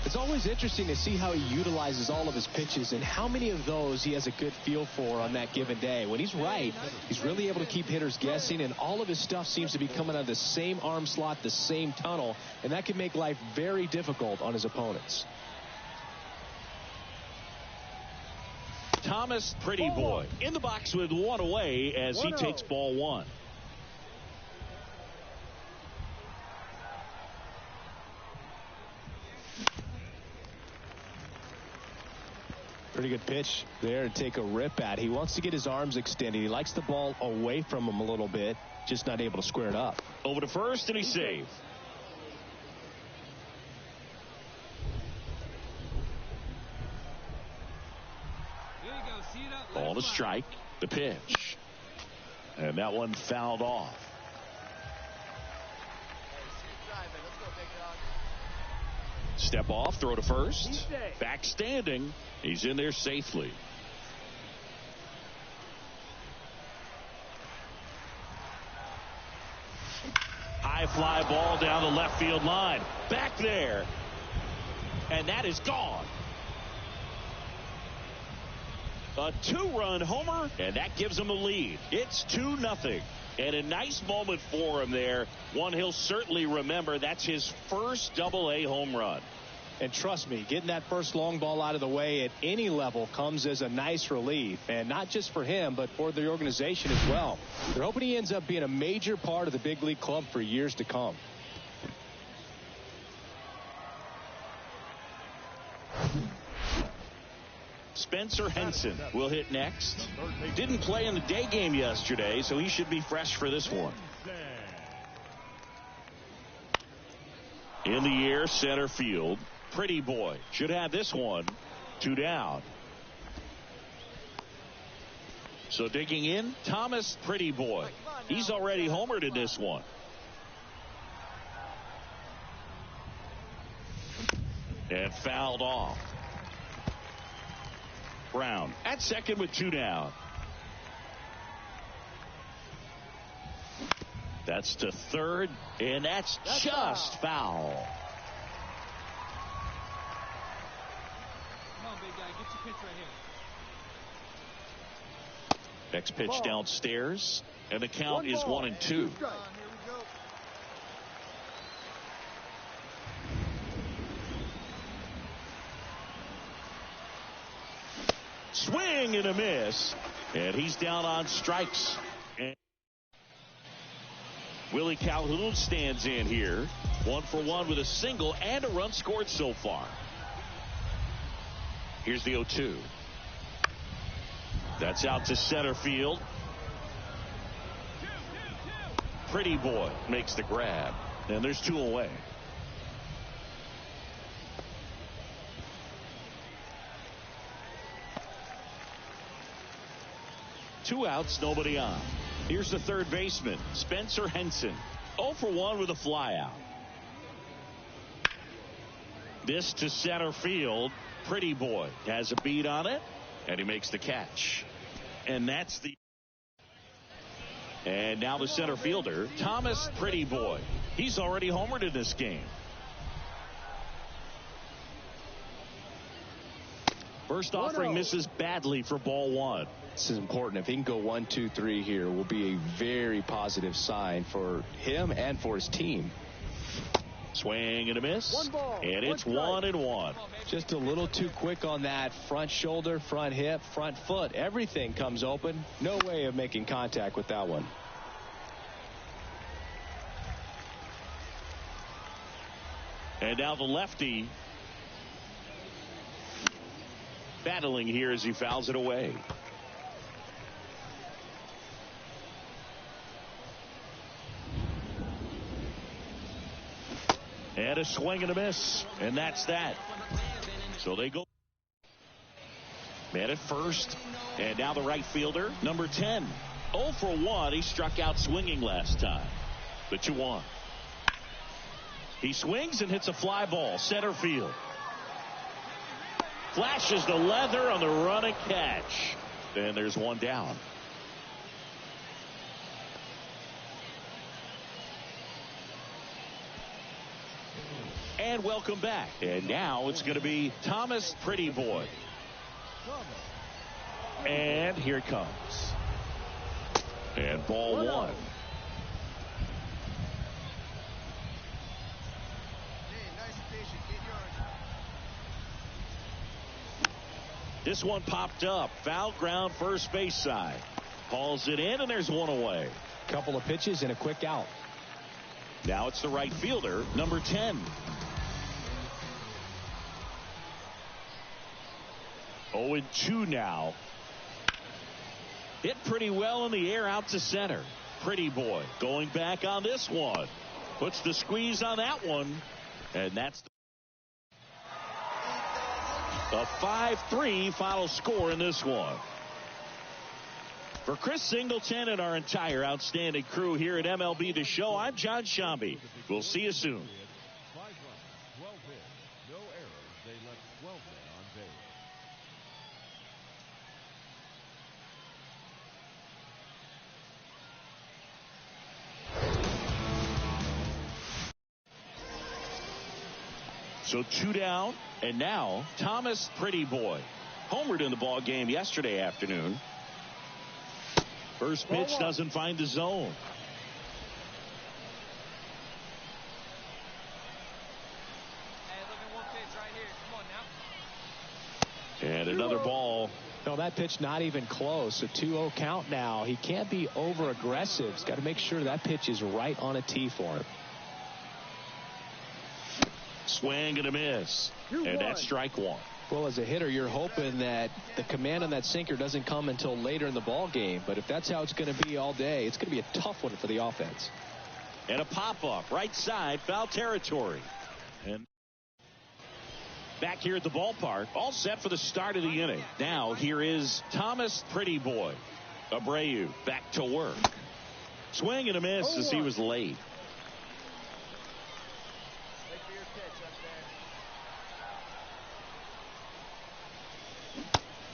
It's always interesting to see how he utilizes all of his pitches and how many of those he has a good feel for on that given day. When he's right, he's really able to keep hitters guessing, and all of his stuff seems to be coming out of the same arm slot, the same tunnel, and that can make life very difficult on his opponents. Thomas Pretty Boy in the box with 1 away as he takes ball 1. Pretty good pitch there to take a rip at. He wants to get his arms extended. He likes the ball away from him a little bit, just not able to square it up. Over to first, and he's safe. Ball to strike. The pitch. And that one fouled off. Step off, throw to first. Back standing. He's in there safely. High fly ball down the left field line. Back there. And that is gone. A 2-run homer, and that gives him the lead. It's 2-0. And a nice moment for him there. One he'll certainly remember. That's his first Double-A home run. And trust me, getting that first long ball out of the way at any level comes as a nice relief. And not just for him, but for the organization as well. They're hoping he ends up being a major part of the big league club for years to come. Spencer Henson will hit next. Didn't play in the day game yesterday, so he should be fresh for this one. In the air, center field. Pretty Boy should have this one. 2 down. So digging in, Thomas Pretty Boy. He's already homered in this one. And fouled off. Brown at second with 2 down. That's to third, and that's just foul. Come on, big guy, get your pitch right here. Next pitch downstairs, and the count is 1-2. Swing and a miss, and he's down on strikes. And Willie Calhoun stands in here, 1 for 1 with a single and a run scored so far. Here's the 0-2. That's out to center field. Pretty Boy makes the grab, and there's 2 away. 2 outs, nobody on. Here's the third baseman, Spencer Henson. 0 for 1 with a flyout. This to center field. Pretty Boy has a beat on it, and he makes the catch. And that's the... And now the center fielder, Thomas Pretty Boy. He's already homered in this game. First offering misses badly for ball 1. This is important. If he can go 1, 2, 3 here, will be a very positive sign for him and for his team. Swing and a miss, and it's 1-1. Just a little too quick on that front shoulder, front hip, front foot. Everything comes open. No way of making contact with that one. And now the lefty battling here as he fouls it away. And a swing and a miss, and that's that. So they go. Man at first, and now the right fielder, number 10. 0 for 1. He struck out swinging last time. The 2-1. He swings and hits a fly ball, center field. Flashes the leather on the running catch. And there's one down. And welcome back. And now it's going to be Thomas Pretty Boy. And here it comes. And ball 1. This one popped up. Foul ground, first base side. Hauls it in, and there's one away. Couple of pitches and a quick out. Now it's the right fielder, number 10. 0-2 now. Hit pretty well in the air out to center. Pretty Boy going back on this one. Puts the squeeze on that one. And that's a 5-3 final score in this one. For Chris Singleton and our entire outstanding crew here at MLB The Show, I'm John Shambi. We'll see you soon. 5 runs, 12 hits, no errors. They left 12 men on base. So 2 down, and now Thomas Pretty Boy. Homered in the ball game yesterday afternoon. First pitch doesn't find the zone. Hey, look at one pitch right here. Come on now. And another ball. No, that pitch not even close. A 2-0 count now. He can't be over aggressive. He's got to make sure that pitch is right on a tee for him. Swing and a miss. And that's strike 1. Well, as a hitter, you're hoping that the command on that sinker doesn't come until later in the ball game. But if that's how it's going to be all day, it's going to be a tough one for the offense. And a pop-up, right side, foul territory. And back here at the ballpark, all set for the start of the inning. Now, here is Thomas Pretty Boy. Abreu back to work. Swing and a miss as he was late.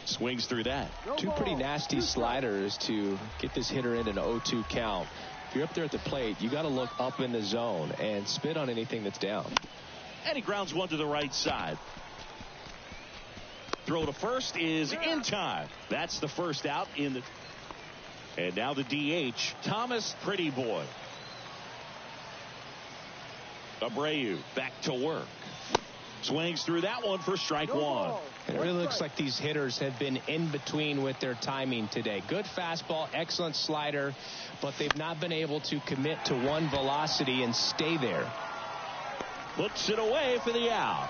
Swings through that. Two pretty nasty sliders to get this hitter in an 0-2 count. If you're up there at the plate, you got to look up in the zone and spit on anything that's down. And he grounds one to the right side. Throw to first is in time. That's the first out in the. And now the DH, Thomas Pretty Boy. Abreu back to work. Swings through that one for strike 1. It really looks like these hitters have been in between with their timing today. Good fastball, excellent slider, but they've not been able to commit to one velocity and stay there. Puts it away for the out.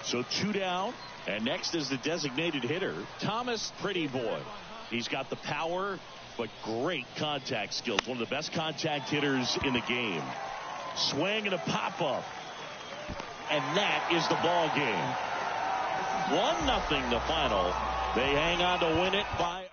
So 2 down, and next is the designated hitter, Thomas Pretty Boy. He's got the power, but great contact skills. One of the best contact hitters in the game. Swing and a pop-up. And that is the ball game. 1-0 the final They hang on to win it by a